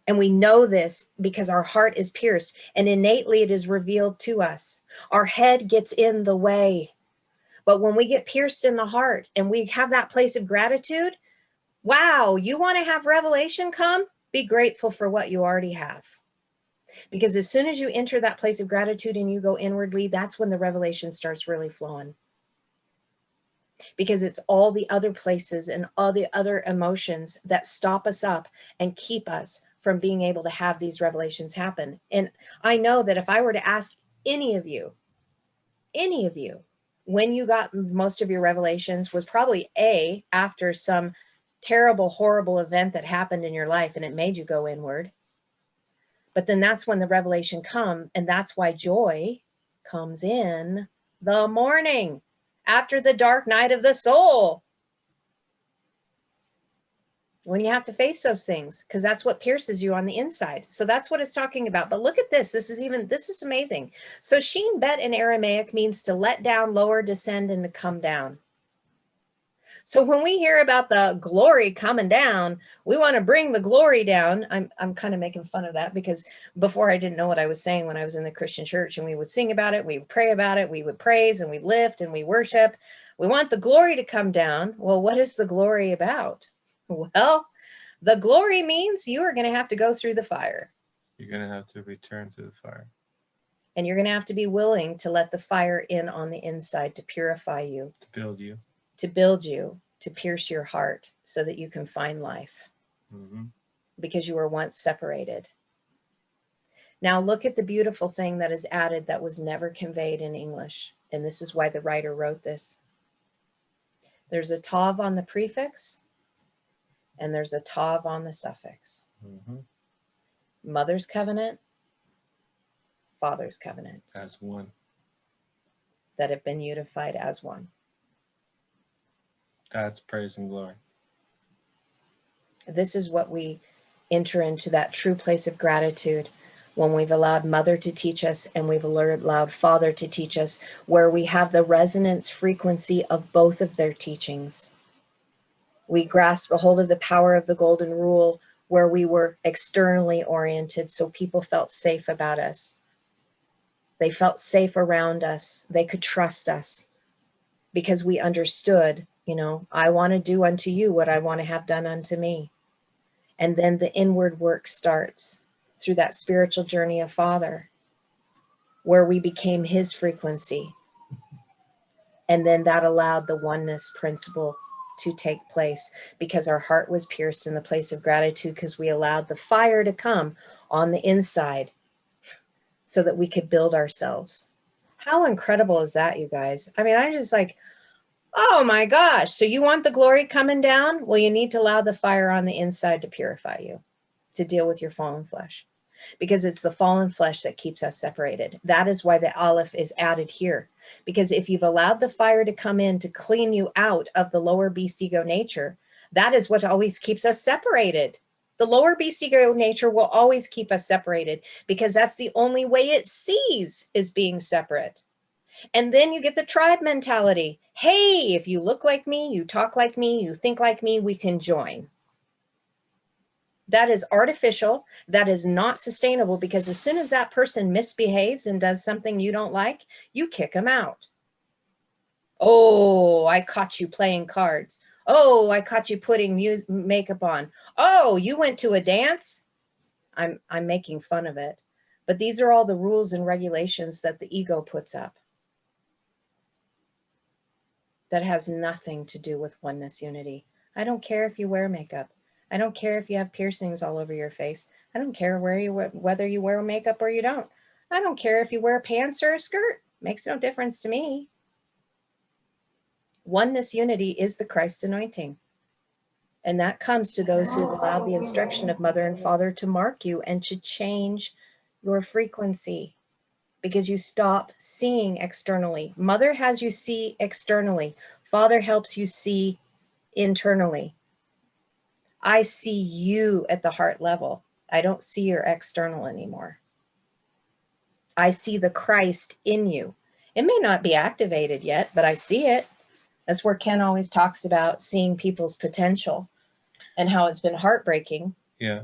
And we know this because our heart is pierced and innately it is revealed to us. Our head gets in the way. But when we get pierced in the heart and we have that place of gratitude, wow, you want to have revelation come? Be grateful for what you already have. Because as soon as you enter that place of gratitude and you go inwardly, that's when the revelation starts really flowing. Because it's all the other places and all the other emotions that stop us up and keep us from being able to have these revelations happen. And I know that if I were to ask any of you, when you got most of your revelations was probably after some terrible, horrible event that happened in your life and it made you go inward. But then that's when the revelation comes, and that's why joy comes in the morning after the dark night of the soul. When you have to face those things, because that's what pierces you on the inside. So that's what it's talking about. But look at this. This is amazing. So Shin Bet in Aramaic means to let down, lower, descend, and to come down. So when we hear about the glory coming down, we want to bring the glory down. I'm kind of making fun of that because before I didn't know what I was saying when I was in the Christian church, and we would sing about it, we would pray about it, we would praise and we lift and we worship. We want the glory to come down. Well, what is the glory about? Well, the glory means you are going to have to go through the fire. You're going to have to return to the fire. And you're going to have to be willing to let the fire in on the inside to purify you. To build you. To build you, to pierce your heart so that you can find life. Because you were once separated. Now look at the beautiful thing that is added that was never conveyed in English. And this is why the writer wrote this. There's a tav on the prefix and there's a tav on the suffix. Mother's covenant, father's covenant. As one. That have been unified as one. That's praise and glory. This is what we enter into, that true place of gratitude when we've allowed mother to teach us and we've allowed father to teach us, where we have the resonance frequency of both of their teachings. We grasp a hold of the power of the golden rule where we were externally oriented, so people felt safe about us. They felt safe around us. They could trust us because we understood, you know, I want to do unto you what I want to have done unto me. And then the inward work starts through that spiritual journey of Father, where we became his frequency. And then that allowed the oneness principle to take place because our heart was pierced in the place of gratitude, because we allowed the fire to come on the inside so that we could build ourselves. How incredible is that, you guys? I mean, I'm just like, oh my gosh. So you want the glory coming down? Well, you need to allow the fire on the inside to purify you, to deal with your fallen flesh. because it's the fallen flesh that keeps us separated. That is why the aleph is added here, because if you've allowed the fire to come in to clean you out of the lower beast ego nature, that is what always keeps us separated. The lower beast ego nature will always keep us separated because that's the only way it sees is being separate. And then you get the tribe mentality. Hey, if you look like me, you talk like me, you think like me, we can join. That is artificial. That is not sustainable, because as soon as that person misbehaves and does something you don't like, you kick them out. Oh, I caught you playing cards. Oh, I caught you putting makeup on. Oh, you went to a dance? I'm making fun of it. But these are all the rules and regulations that the ego puts up. That has nothing to do with oneness unity. I don't care if you wear makeup. I don't care if you have piercings all over your face. I don't care whether you wear makeup or you don't. I don't care if you wear pants or a skirt. Makes no difference to me. Oneness unity is the Christ anointing. And that comes to those who have allowed the instruction of mother and father to mark you and to change your frequency, because you stop seeing externally. Mother has you see externally. Father helps you see internally. I see you at the heart level. I don't see your external anymore. I see the Christ in you. It may not be activated yet, but I see it. That's where Ken always talks about seeing people's potential and how it's been heartbreaking. Yeah.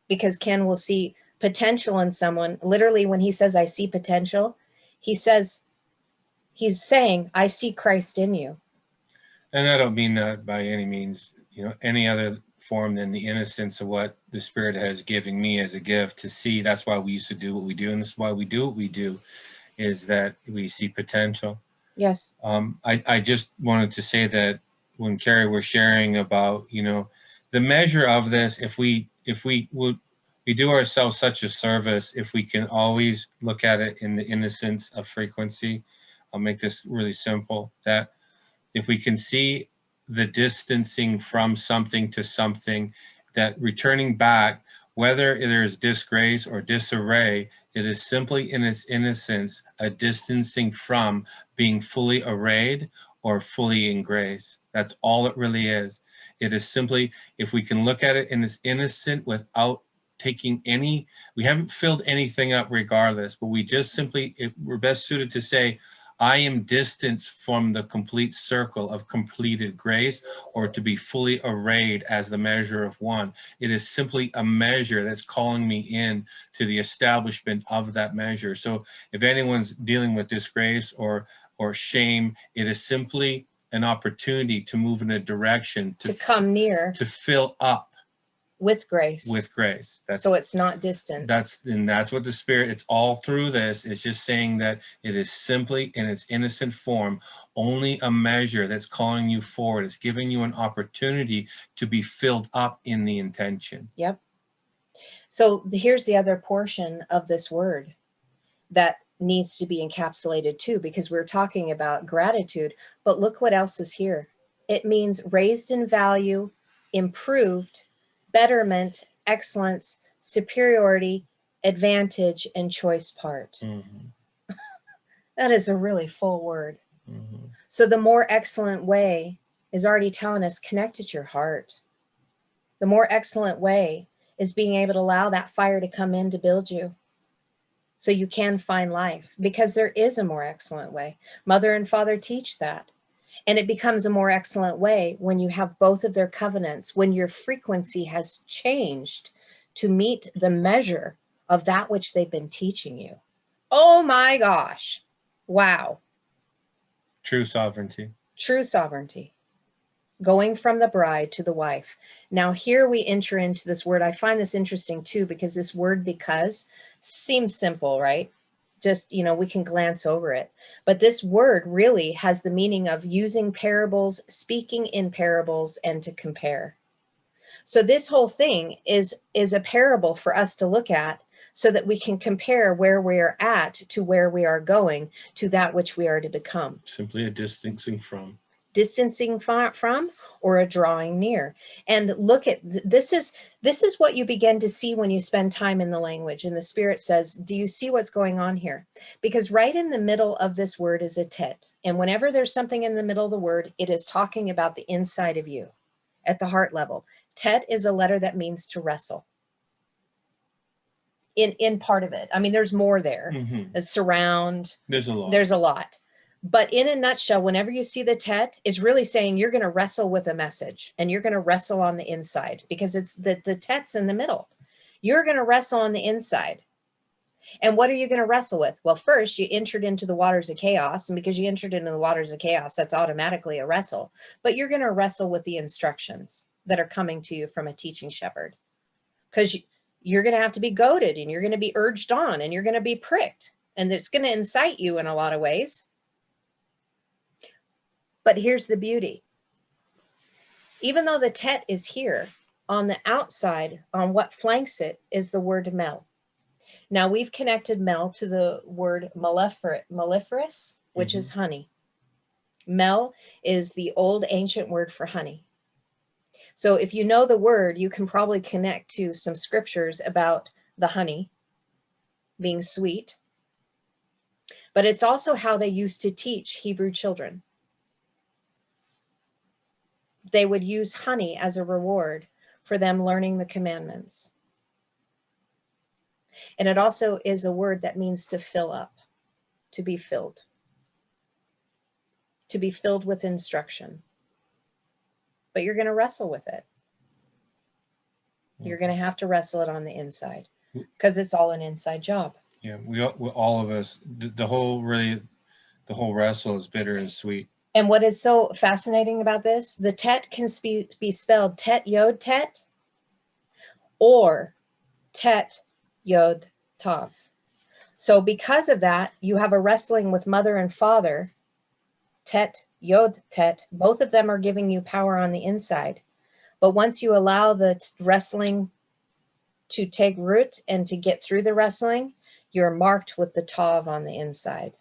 Because Ken will see potential in someone. Literally, when he says, I see potential, he's saying, I see Christ in you. And I don't mean that by any means, any other form than the innocence of what the Spirit has given me as a gift to see. That's why we used to do what we do. And this is why we do what we do, is that we see potential. Yes. I just wanted to say that when Carrie was sharing about, the measure of this, if we do ourselves such a service, if we can always look at it in the innocence of frequency. I'll make this really simple, that if we can see the distancing from something to something, that returning back, whether there's disgrace or disarray, it is simply in its innocence a distancing from being fully arrayed or fully in grace. That's all it really is. It is simply, if we can look at it in its innocent without taking any, we haven't filled anything up regardless, but we just simply, we're best suited to say, I am distanced from the complete circle of completed grace, or to be fully arrayed as the measure of one. It is simply a measure that's calling me in to the establishment of that measure. So if anyone's dealing with disgrace or shame, it is simply an opportunity to move in a direction to come near, to fill up with grace. With grace. So it's not distance. That's what the Spirit, it's all through this. It's just saying that it is simply in its innocent form, only a measure that's calling you forward. It's giving you an opportunity to be filled up in the intention. Yep. So here's the other portion of this word that needs to be encapsulated too, because we're talking about gratitude, but look what else is here. It means raised in value, improved, betterment, excellence, superiority, advantage, and choice part. Mm-hmm. That is a really full word. Mm-hmm. So the more excellent way is already telling us connect at your heart. The more excellent way is being able to allow that fire to come in to build you so you can find life, because there is a more excellent way. Mother and father teach that. And it becomes a more excellent way when you have both of their covenants, when your frequency has changed to meet the measure of that which they've been teaching you. Oh my gosh. Wow. True sovereignty. True sovereignty. Going from the bride to the wife. Now here we enter into this word. I find this interesting too, because this word because seems simple, right? Just, we can glance over it. But this word really has the meaning of using parables, speaking in parables, and to compare. So this whole thing is a parable for us to look at so that we can compare where we are at to where we are going to that which we are to become. Simply a distancing from. distancing from, or a drawing near. And look at this is what you begin to see when you spend time in the language. And the Spirit says, do you see what's going on here? Because right in the middle of this word is a tet. And whenever there's something in the middle of the word, it is talking about the inside of you at the heart level. Tet is a letter that means to wrestle. In part of it. I mean, there's more there. A surround. There's a lot. There's a lot. But in a nutshell, whenever you see the tet, it's really saying you're going to wrestle with a message, and you're going to wrestle on the inside, because it's the tet's in the middle. You're going to wrestle on the inside. And what are you going to wrestle with? Well, first you entered into the waters of chaos, and because you entered into the waters of chaos, that's automatically a wrestle. But you're going to wrestle with the instructions that are coming to you from a teaching shepherd, because you're going to have to be goaded, and you're going to be urged on, and you're going to be pricked, and it's going to incite you in a lot of ways. But here's the beauty. Even though the tet is here, on the outside, on what flanks it, is the word mel. Now we've connected mel to the word melliferous, which is honey. Mel is the old ancient word for honey. So if you know the word, you can probably connect to some scriptures about the honey being sweet. But it's also how they used to teach Hebrew children. They would use honey as a reward for them learning the commandments. And it also is a word that means to fill up, to be filled with instruction. But you're going to wrestle with it. You're going to have to wrestle it on the inside, because it's all an inside job. Yeah, we all of us, the whole wrestle is bitter and sweet. And what is so fascinating about this, the tet can be spelled tet yod tet, or tet yod tav. So because of that, you have a wrestling with mother and father, tet yod tet. Both of them are giving you power on the inside. But once you allow the wrestling to take root and to get through the wrestling, you're marked with the tav on the inside.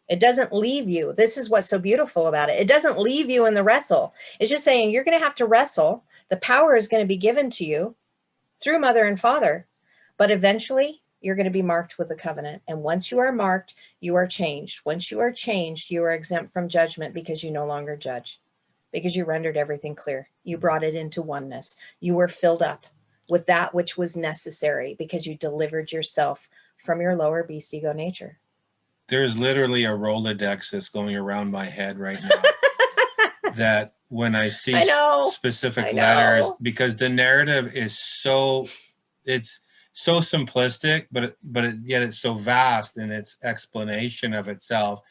It doesn't leave you. This is what's so beautiful about it. It doesn't leave you in the wrestle. It's just saying you're going to have to wrestle. The power is going to be given to you through mother and father. But eventually, you're going to be marked with the covenant. And once you are marked, you are changed. Once you are changed, you are exempt from judgment, because you no longer judge, because you rendered everything clear. You brought it into oneness. You were filled up with that which was necessary, because you delivered yourself from your lower beast ego nature. There's literally a Rolodex that's going around my head right now that when I see specific letters, because the narrative is it's so simplistic, but yet it's so vast in its explanation of itself.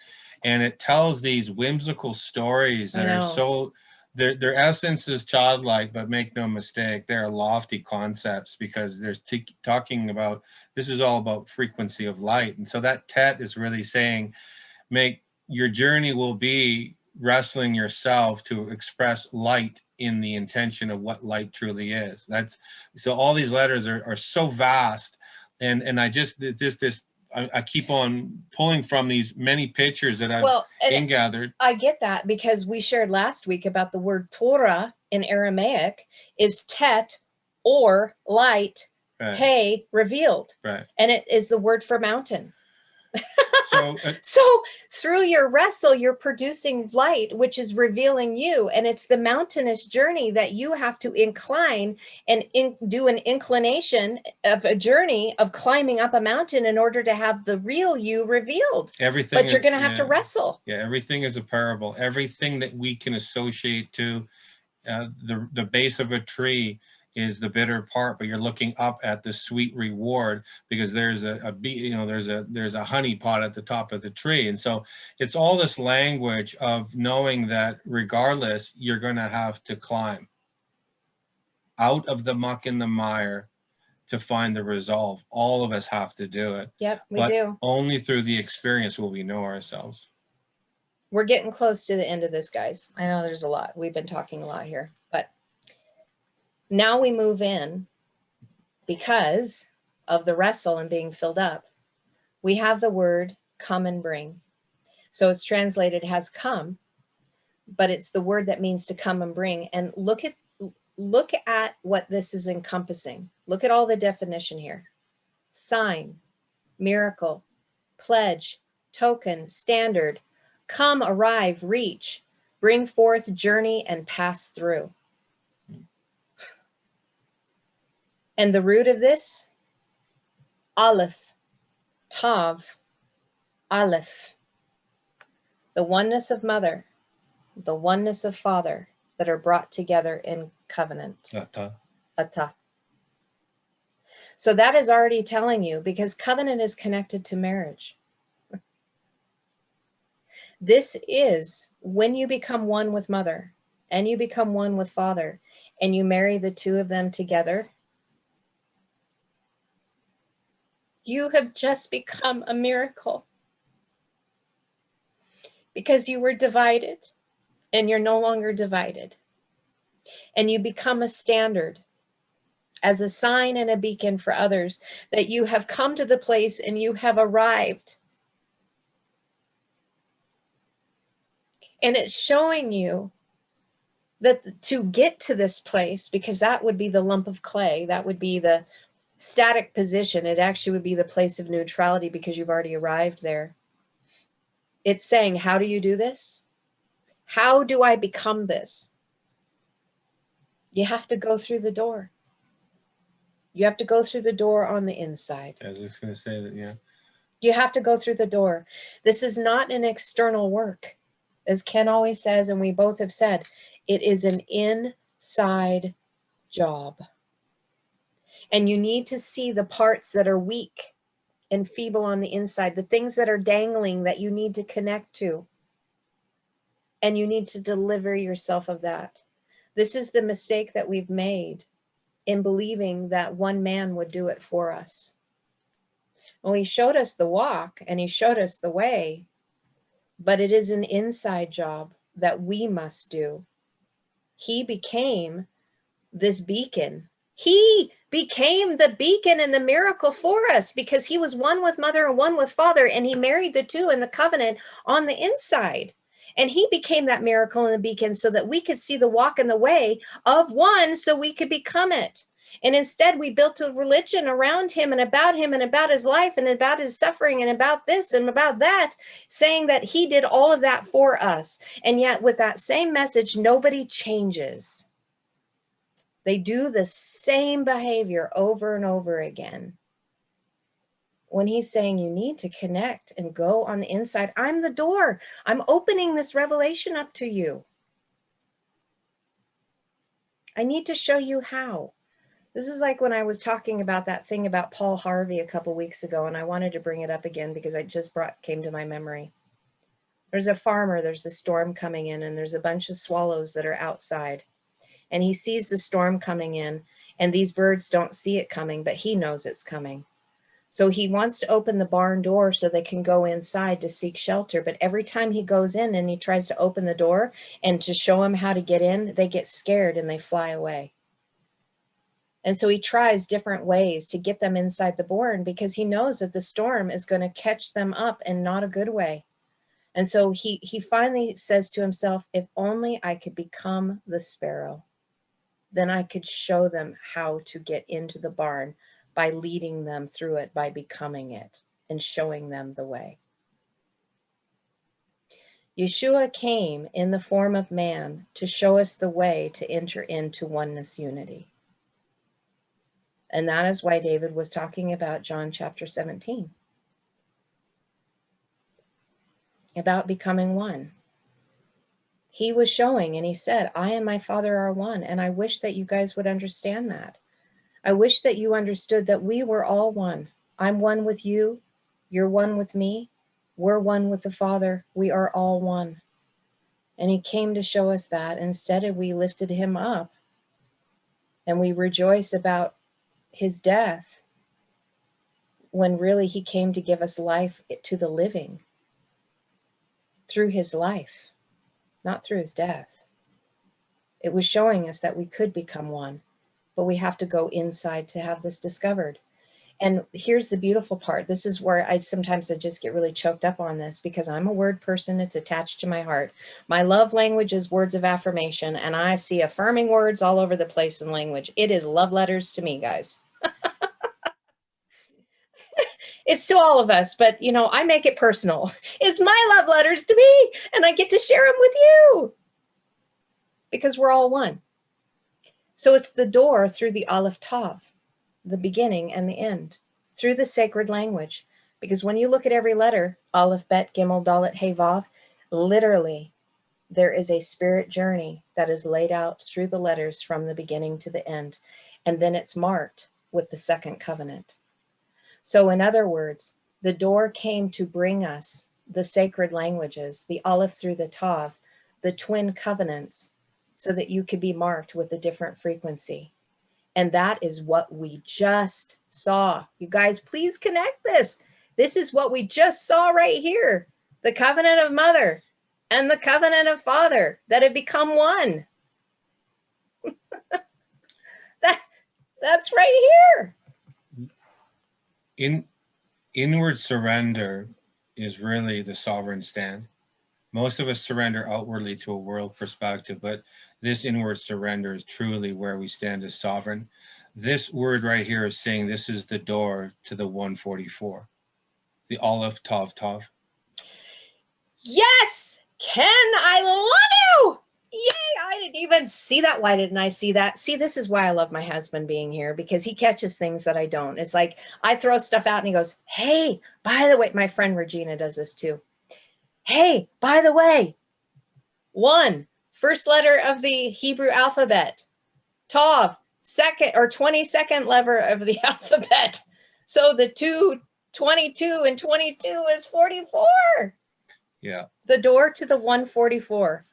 And it tells these whimsical stories that are so, their essence is childlike, but make no mistake, they're lofty concepts, because there's talking about, this is all about frequency of light. And so that tet is really saying, your journey will be wrestling yourself to express light in the intention of what light truly is. So all these letters are so vast. And I I keep on pulling from these many pictures that I've gathered. I get that, because we shared last week about the word Torah in Aramaic is tet, or light, hey, revealed. Right. And it is the word for mountain. So through your wrestle, you're producing light, which is revealing you. And it's the mountainous journey that you have to incline and do an inclination of a journey of climbing up a mountain in order to have the real you revealed. But you're going to have to wrestle. Yeah, everything is a parable. Everything that we can associate to the base of a tree is the bitter part, but you're looking up at the sweet reward, because there's there's a honey pot at the top of the tree. And so it's all this language of knowing that regardless, you're going to have to climb out of the muck and the mire to find the resolve. All of us have to do it. Yep, we do. Only through the experience will we know ourselves. We're getting close to the end of this, guys. I know there's a lot. We've been talking a lot here, but now we move in, because of the wrestle and being filled up, we have the word come and bring. So it's translated has come, but it's the word that means to come and bring. And look at what this is encompassing. Look at all the definition here. Sign, miracle, pledge, token, standard, come, arrive, reach, bring forth, journey, and pass through. And the root of this, Aleph, Tav, Aleph, the oneness of mother, the oneness of father that are brought together in covenant. Ata. So that is already telling you, because covenant is connected to marriage. This is when you become one with mother and you become one with father and you marry the two of them together. You have just become a miracle, because you were divided and you're no longer divided. And you become a standard as a sign and a beacon for others that you have come to the place and you have arrived. And it's showing you that to get to this place, because that would be the lump of clay, that would be the static position, it actually would be the place of neutrality because you've already arrived there. It's saying, how do you do this? How do I become this? You have to go through the door. You have to go through the door on the inside. I was just going to say that, yeah. You have to go through the door. This is not an external work. As Ken always says, and we both have said, it is an inside job. And you need to see the parts that are weak and feeble on the inside, the things that are dangling that you need to connect to. And you need to deliver yourself of that. This is the mistake that we've made in believing that one man would do it for us. Well, he showed us the walk and he showed us the way, but it is an inside job that we must do. He became this beacon. He became the beacon and the miracle for us because he was one with mother and one with father, and he married the two in the covenant on the inside. And he became that miracle and the beacon so that we could see the walk and the way of one so we could become it. And instead we built a religion around him and about his life and about his suffering and about this and about that, saying that he did all of that for us. And yet with that same message, nobody changes. They do the same behavior over and over again. When he's saying you need to connect and go on the inside, I'm the door. I'm opening this revelation up to you. I need to show you how. This is like when I was talking about that thing about Paul Harvey a couple weeks ago, and I wanted to bring it up again because it just came to my memory. There's a farmer, there's a storm coming in, and there's a bunch of swallows that are outside. And he sees the storm coming in, and these birds don't see it coming, but he knows it's coming. So he wants to open the barn door so they can go inside to seek shelter. But every time he goes in and he tries to open the door and to show them how to get in, they get scared and they fly away. And so he tries different ways to get them inside the barn because he knows that the storm is going to catch them up in not a good way. And so he finally says to himself, if only I could become the sparrow, then I could show them how to get into the barn by leading them through it, by becoming it and showing them the way. Yeshua came in the form of man to show us the way to enter into oneness unity. And that is why David was talking about John chapter 17, about becoming one. He was showing, and he said, I and my Father are one. And I wish that you guys would understand that. I wish that you understood that we were all one. I'm one with you. You're one with me. We're one with the Father. We are all one. And he came to show us that. Instead, we lifted him up and we rejoice about his death when really he came to give us life to the living through his life, not through his death. It was showing us that we could become one. But we have to go inside to have this discovered. And here's the beautiful part. This is where I just get really choked up on this because I'm a word person. It's attached to my heart. My love language is words of affirmation, and I see affirming words all over the place in language. It is love letters to me, guys. It's to all of us, but you know, I make it personal. It's my love letters to me, and I get to share them with you because we're all one. So it's the door through the Aleph Tav, the beginning and the end, through the sacred language. Because when you look at every letter, Aleph, Bet, Gimel, Dalet, Hey, Vav, literally there is a spirit journey that is laid out through the letters from the beginning to the end. And then it's marked with the second covenant. So in other words, the door came to bring us the sacred languages, the Aleph through the Tav, the twin covenants, so that you could be marked with a different frequency. And that is what we just saw. You guys, please connect this. This is what we just saw right here. The covenant of mother and the covenant of father that have become one. That's right here. Inward surrender is really the sovereign stand. Most of us surrender outwardly to a world perspective, but this inward surrender is truly where we stand as sovereign. This word right here is saying this is the door to the 144, the Aleph Tav Tav. Yes, Ken, I love you. Yay, I didn't even see that. Why didn't I see that? See, this is why I love my husband being here, because he catches things that I don't. It's like I throw stuff out and he goes, hey, by the way, my friend Regina does this too. Hey, by the way, first letter of the Hebrew alphabet, Tav, second or 22nd letter of the alphabet. So the 22 and 22 is 44. Yeah. The door to the 144.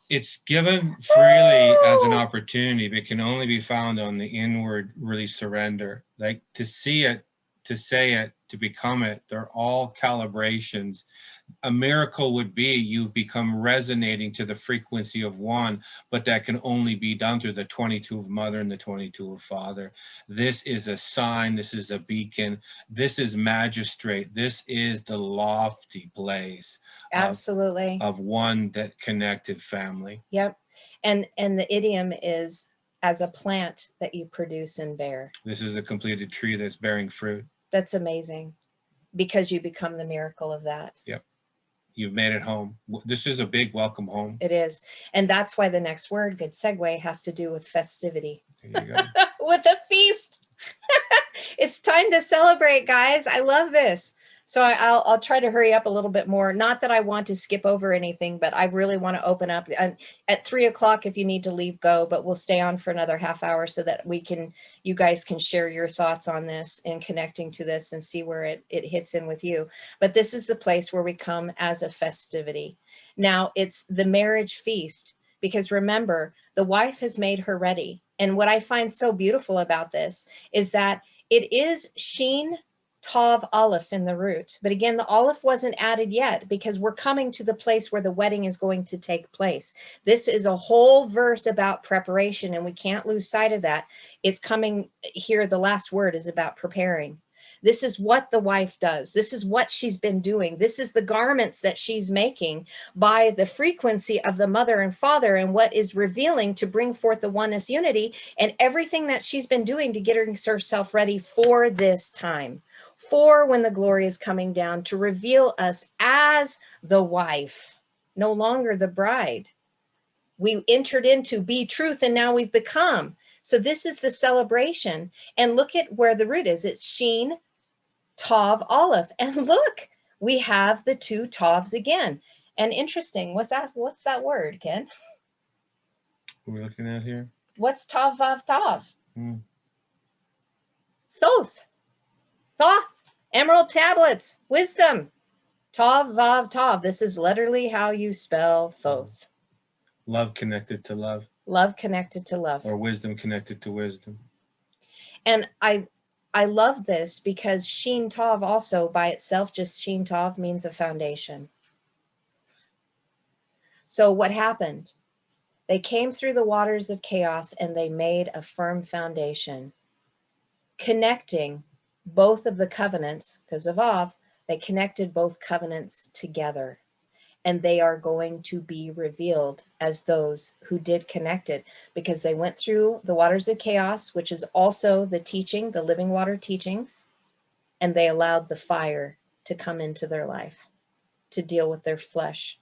It's given freely as an opportunity, but can only be found on the inward really surrender. Like to see it, to say it, to become it, they're all calibrations. A miracle would be you become resonating to the frequency of one, but that can only be done through the 22 of mother and the 22 of father. This is a sign, this is a beacon, this is magistrate, this is the lofty place. Absolutely. Of one that connected family. Yep. And the idiom is as a plant that you produce and bear. This is a completed tree that's bearing fruit. That's amazing, because you become the miracle of that. Yep. You've made it home. This is a big welcome home. It is. And that's why the next word, good segue, has to do with festivity. There you go. With a feast. It's time to celebrate, guys. I love this. So I'll try to hurry up a little bit more. Not that I want to skip over anything, but I really want to open up. And at 3 o'clock, if you need to leave, go. But we'll stay on for another half hour so that you guys can share your thoughts on this and connecting to this and see where it hits in with you. But this is the place where we come as a festivity. Now, it's the marriage feast, because remember, the wife has made her ready. And what I find so beautiful about this is that it is Sheen, Tav, Aleph in the root. But again, the Aleph wasn't added yet, because we're coming to the place where the wedding is going to take place. This is a whole verse about preparation, and we can't lose sight of that. It's coming here. The last word is about preparing. This is what the wife does. This is what she's been doing. This is the garments that she's making by the frequency of the mother and father, and what is revealing to bring forth the oneness unity, and everything that she's been doing to get herself ready for this time, for when the glory is coming down to reveal us as the wife, no longer the bride. We entered into be truth, and now we've become. So this is the celebration. And look at where the root is. It's Sheen, Tav, Aleph. And look, we have the two Tavs again. And interesting, what's that word, Ken? What are we looking at here? What's Tav, Vav, Tav? Thoth. Thoth. Emerald tablets. Wisdom. Tav, Vav, Tav. This is literally how you spell Thoth. Love connected to love. Love connected to love. Or wisdom connected to wisdom. And I love this because Sheen Tav also by itself, just Sheen Tav, means a foundation. So what happened? They came through the waters of chaos and they made a firm foundation. connecting both of the covenants, because of Av, they connected both covenants together. And they are going to be revealed as those who did connect it, because they went through the waters of chaos, which is also the teaching, the living water teachings, and they allowed the fire to come into their life to deal with their flesh,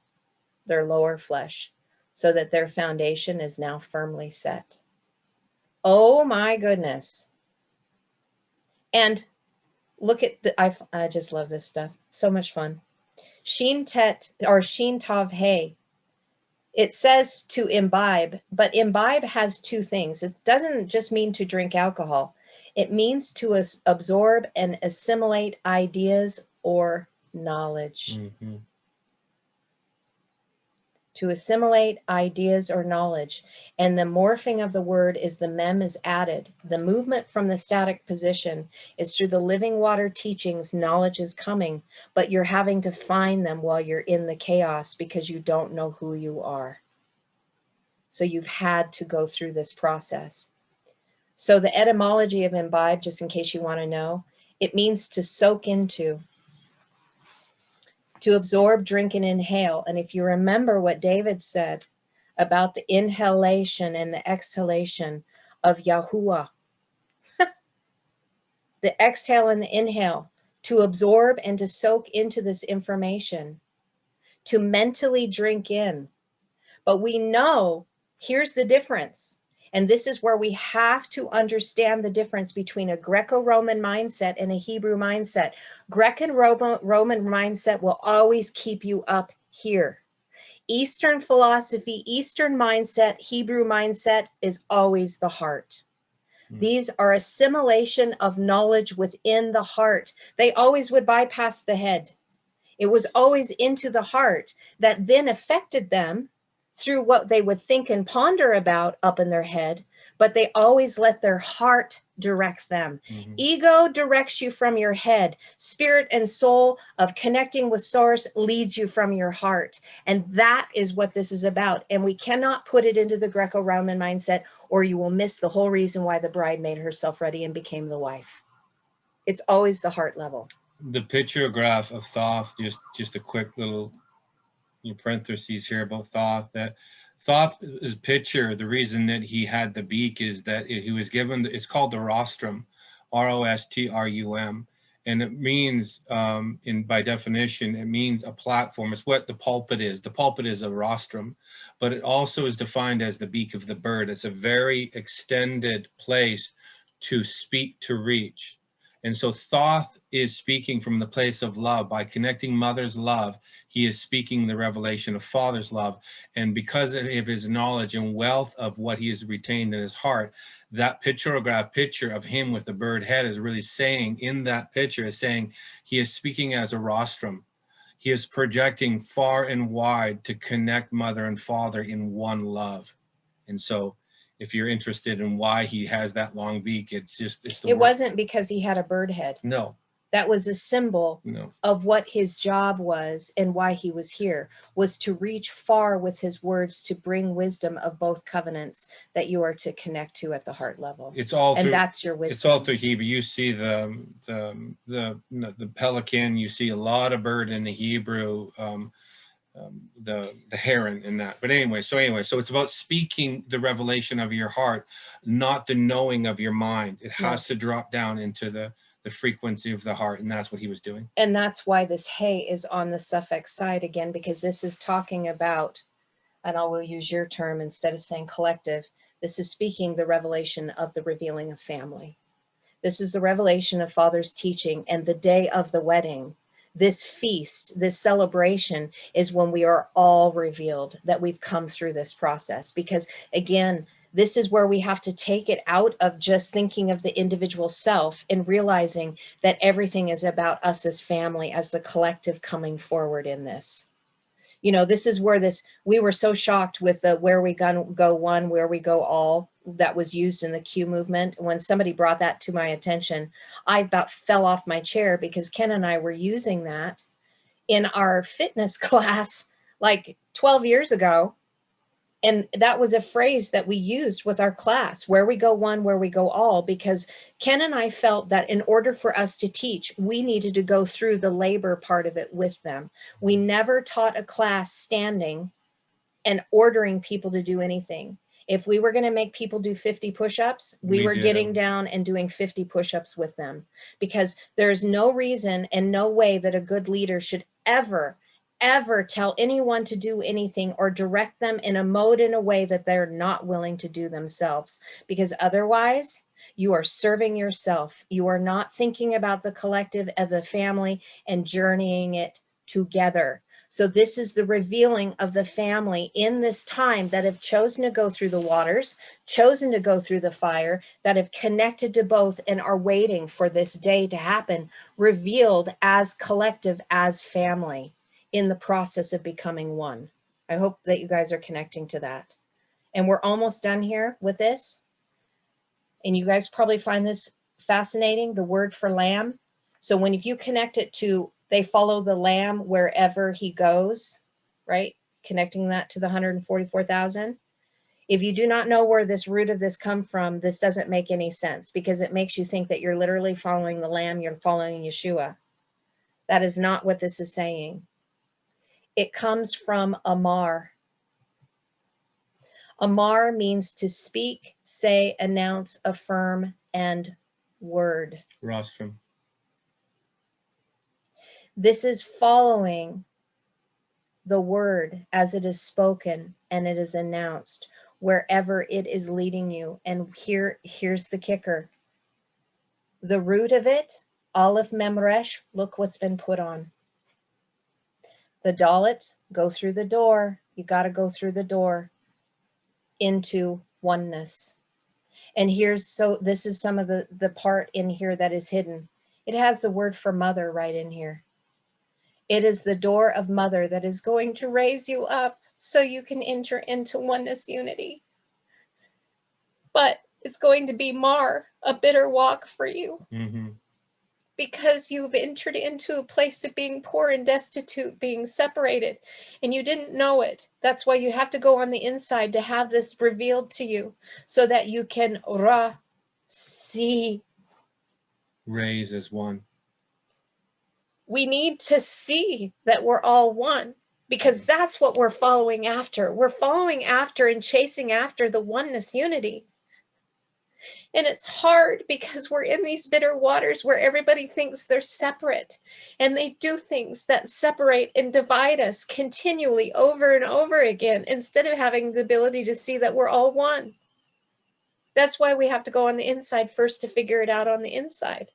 their lower flesh, so that their foundation is now firmly set. Oh my goodness. And look at the, I just love this stuff. So much fun. Shin Tet or Shin Tav He. It says to imbibe, but imbibe has two things. It doesn't just mean to drink alcohol. It means to absorb and assimilate ideas or knowledge. Mm-hmm. To assimilate ideas or knowledge. And the morphing of the word is the mem is added. The movement from the static position is through the living water teachings. Knowledge is coming, but you're having to find them while you're in the chaos because you don't know who you are. So you've had to go through this process. So the etymology of imbibe, just in case you want to know, it means to soak into, to absorb, drink, and inhale. And if you remember what David said about the inhalation and the exhalation of Yahuwah, the exhale and the inhale, to absorb and to soak into this information, to mentally drink in. But we know, here's the difference. And this is where we have to understand the difference between a Greco-Roman mindset and a Hebrew mindset. Greco-Roman mindset will always keep you up here. Eastern philosophy, Eastern mindset, Hebrew mindset is always the heart. These are assimilation of knowledge within the heart. They always would bypass the head. It was always into the heart that then affected them through what they would think and ponder about up in their head, but they always let their heart direct them. Mm-hmm. Ego directs you from your head. Spirit and soul of connecting with source leads you from your heart. And that is what this is about. And we cannot put it into the Greco-Roman mindset, or you will miss the whole reason why the bride made herself ready and became the wife. It's always the heart level. The pictograph of Thoth, just a quick little parentheses here about Thoth, that Thoth's picture, the reason that he had the beak is that he was given, it's called the rostrum, R-O-S-T-R-U-M, and it means, by definition, it means a platform. It's what the pulpit is. The pulpit is a rostrum, but it also is defined as the beak of the bird. It's a very extended place to speak, to reach. And so Thoth is speaking from the place of love. By connecting mother's love, he is speaking the revelation of father's love. And because of his knowledge and wealth of what he has retained in his heart, that pictograph picture of him with the bird head is really saying, in that picture, is saying he is speaking as a rostrum. He is projecting far and wide to connect mother and father in one love. And so if you're interested in why he has that long beak, it's the It wasn't because he had a bird head. No. That was a symbol of what his job was and why he was here, was to reach far with his words, to bring wisdom of both covenants that you are to connect to at the heart level. It's all and through, that's your wisdom. It's all through Hebrew. You see the pelican, you see a lot of bird in the Hebrew, the heron in that. But anyway, so it's about speaking the revelation of your heart, not the knowing of your mind. It has to drop down into the frequency of the heart, and that's what he was doing. And that's why this hey is on the suffix side again, because this is talking about, and I will use your term instead of saying collective, this is speaking the revelation of the revealing of family. This is the revelation of Father's teaching, and the day of the wedding. This feast, this celebration is when we are all revealed that we've come through this process. Because again, this is where we have to take it out of just thinking of the individual self and realizing that everything is about us as family, as the collective coming forward in this. You know, this is where we were so shocked with the where we go one, where we go all, that was used in the Q movement. When somebody brought that to my attention, I about fell off my chair, because Ken and I were using that in our fitness class like 12 years ago. And that was a phrase that we used with our class, where we go one, where we go all, because Ken and I felt that in order for us to teach, we needed to go through the labor part of it with them. We never taught a class standing and ordering people to do anything. If we were going to make people do 50 push-ups, we were getting down and doing 50 push-ups with them, because there's no reason and no way that a good leader should ever tell anyone to do anything or direct them in a mode, in a way that they're not willing to do themselves, because otherwise you are serving yourself. You are not thinking about the collective of the family and journeying it together. So this is the revealing of the family in this time that have chosen to go through the waters, chosen to go through the fire, that have connected to both and are waiting for this day to happen, revealed as collective, as family, in the process of becoming one. I hope that you guys are connecting to that. And we're almost done here with this. And you guys probably find this fascinating, the word for lamb. So when if you connect it to, they follow the lamb wherever he goes, right? Connecting that to the 144,000. If you do not know where this root of this come from, this doesn't make any sense, because it makes you think that you're literally following the lamb, you're following Yeshua. That is not what this is saying. It comes from Amar. Amar means to speak, say, announce, affirm, and word. Rostrum. This is following the word as it is spoken and it is announced wherever it is leading you. And here's the kicker. The root of it, Aleph Memresh, look what's been put on. The Dalet, go through the door. You got to go through the door into oneness. And this is some of the part in here that is hidden. It has the word for mother right in here. It is the door of mother that is going to raise you up so you can enter into oneness unity. But it's going to be a bitter walk for you. Mm-hmm. Because you've entered into a place of being poor and destitute, being separated, and you didn't know it. That's why you have to go on the inside to have this revealed to you, so that you can see. Raise as one. We need to see that we're all one, because that's what we're following after. We're following after and chasing after the oneness unity. And it's hard because we're in these bitter waters where everybody thinks they're separate, and they do things that separate and divide us continually over and over again, instead of having the ability to see that we're all one. That's why we have to go on the inside first to figure it out on the inside.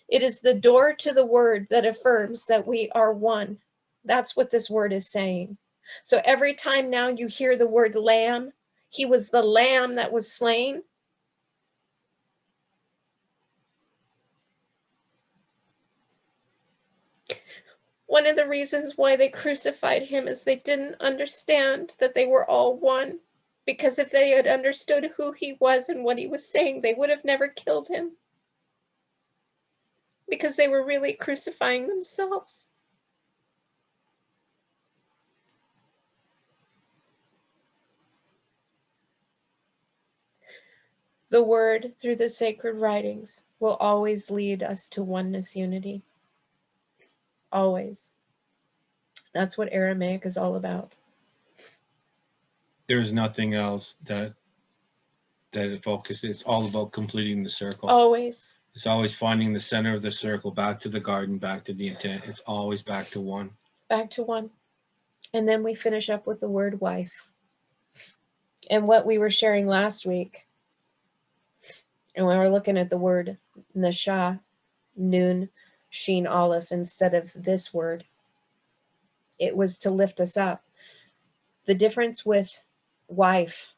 It is the door to the word that affirms that we are one. That's what this word is saying. So every time now you hear the word lamb, he was the lamb that was slain. One of the reasons why they crucified him is they didn't understand that they were all one. Because if they had understood who he was and what he was saying, they would have never killed him. Because they were really crucifying themselves. The word through the sacred writings will always lead us to oneness unity. Always. That's what Aramaic is all about. There is nothing else that it focuses. It's all about completing the circle. Always. It's always finding the center of the circle, back to the garden, back to the intent. It's always back to one. Back to one. And then we finish up with the word wife. And what we were sharing last week, and we were looking at the word Nasha, Nun, Sheen, Aleph, instead of this word, it was to lift us up. The difference with wife,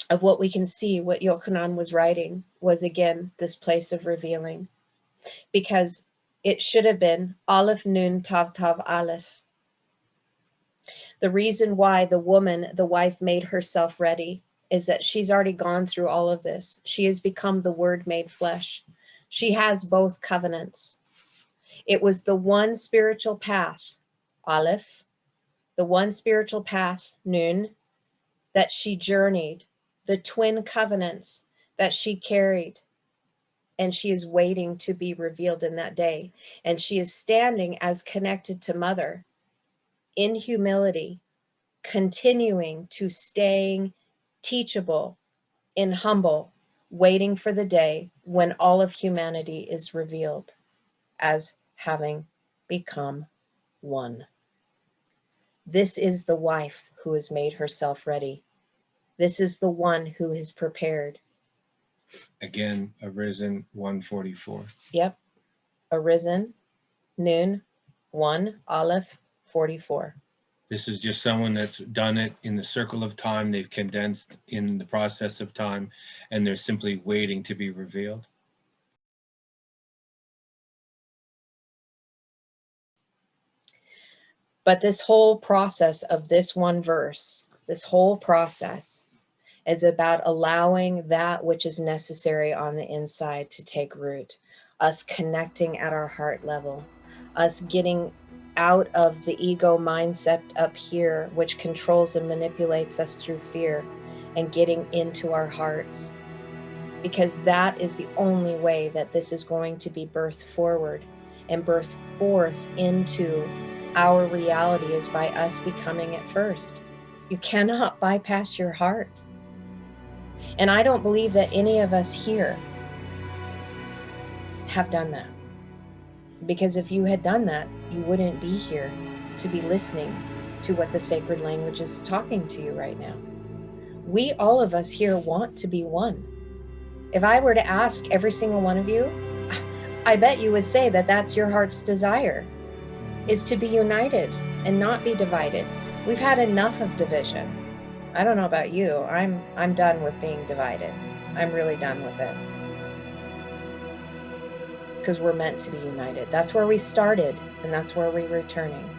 of what we can see, what Yochanan was writing, was again this place of revealing. Because it should have been Aleph, Nun, Tav, Tav, Aleph. The reason why the woman, the wife, made herself ready is that she's already gone through all of this. She has become the Word made flesh. She has both covenants. It was the one spiritual path, Aleph, the one spiritual path, Nun, that she journeyed, the twin covenants that she carried, and she is waiting to be revealed in that day. And she is standing as connected to Mother in humility, continuing to staying teachable and humble, waiting for the day when all of humanity is revealed as having become one. This is the wife who has made herself ready. This is the one who is prepared. Again, arisen 144. Yep. Arisen, Nun, 1, Aleph, 44. This is just someone that's done it in the circle of time. They've condensed in the process of time, and they're simply waiting to be revealed. But this whole process of this one verse, this whole process is about allowing that which is necessary on the inside to take root, us connecting at our heart level, us getting out of the ego mindset up here, which controls and manipulates us through fear, and getting into our hearts. Because that is the only way that this is going to be birthed forward and birthed forth into our reality, is by us becoming it first. You cannot bypass your heart. And I don't believe that any of us here have done that. Because if you had done that, you wouldn't be here to be listening to what the sacred language is talking to you right now. We, all of us here, want to be one. If I were to ask every single one of you, I bet you would say that that's your heart's desire, is to be united and not be divided. We've had enough of division. I don't know about you. I'm done with being divided. I'm really done with it. Because we're meant to be united. That's where we started, and that's where we're returning.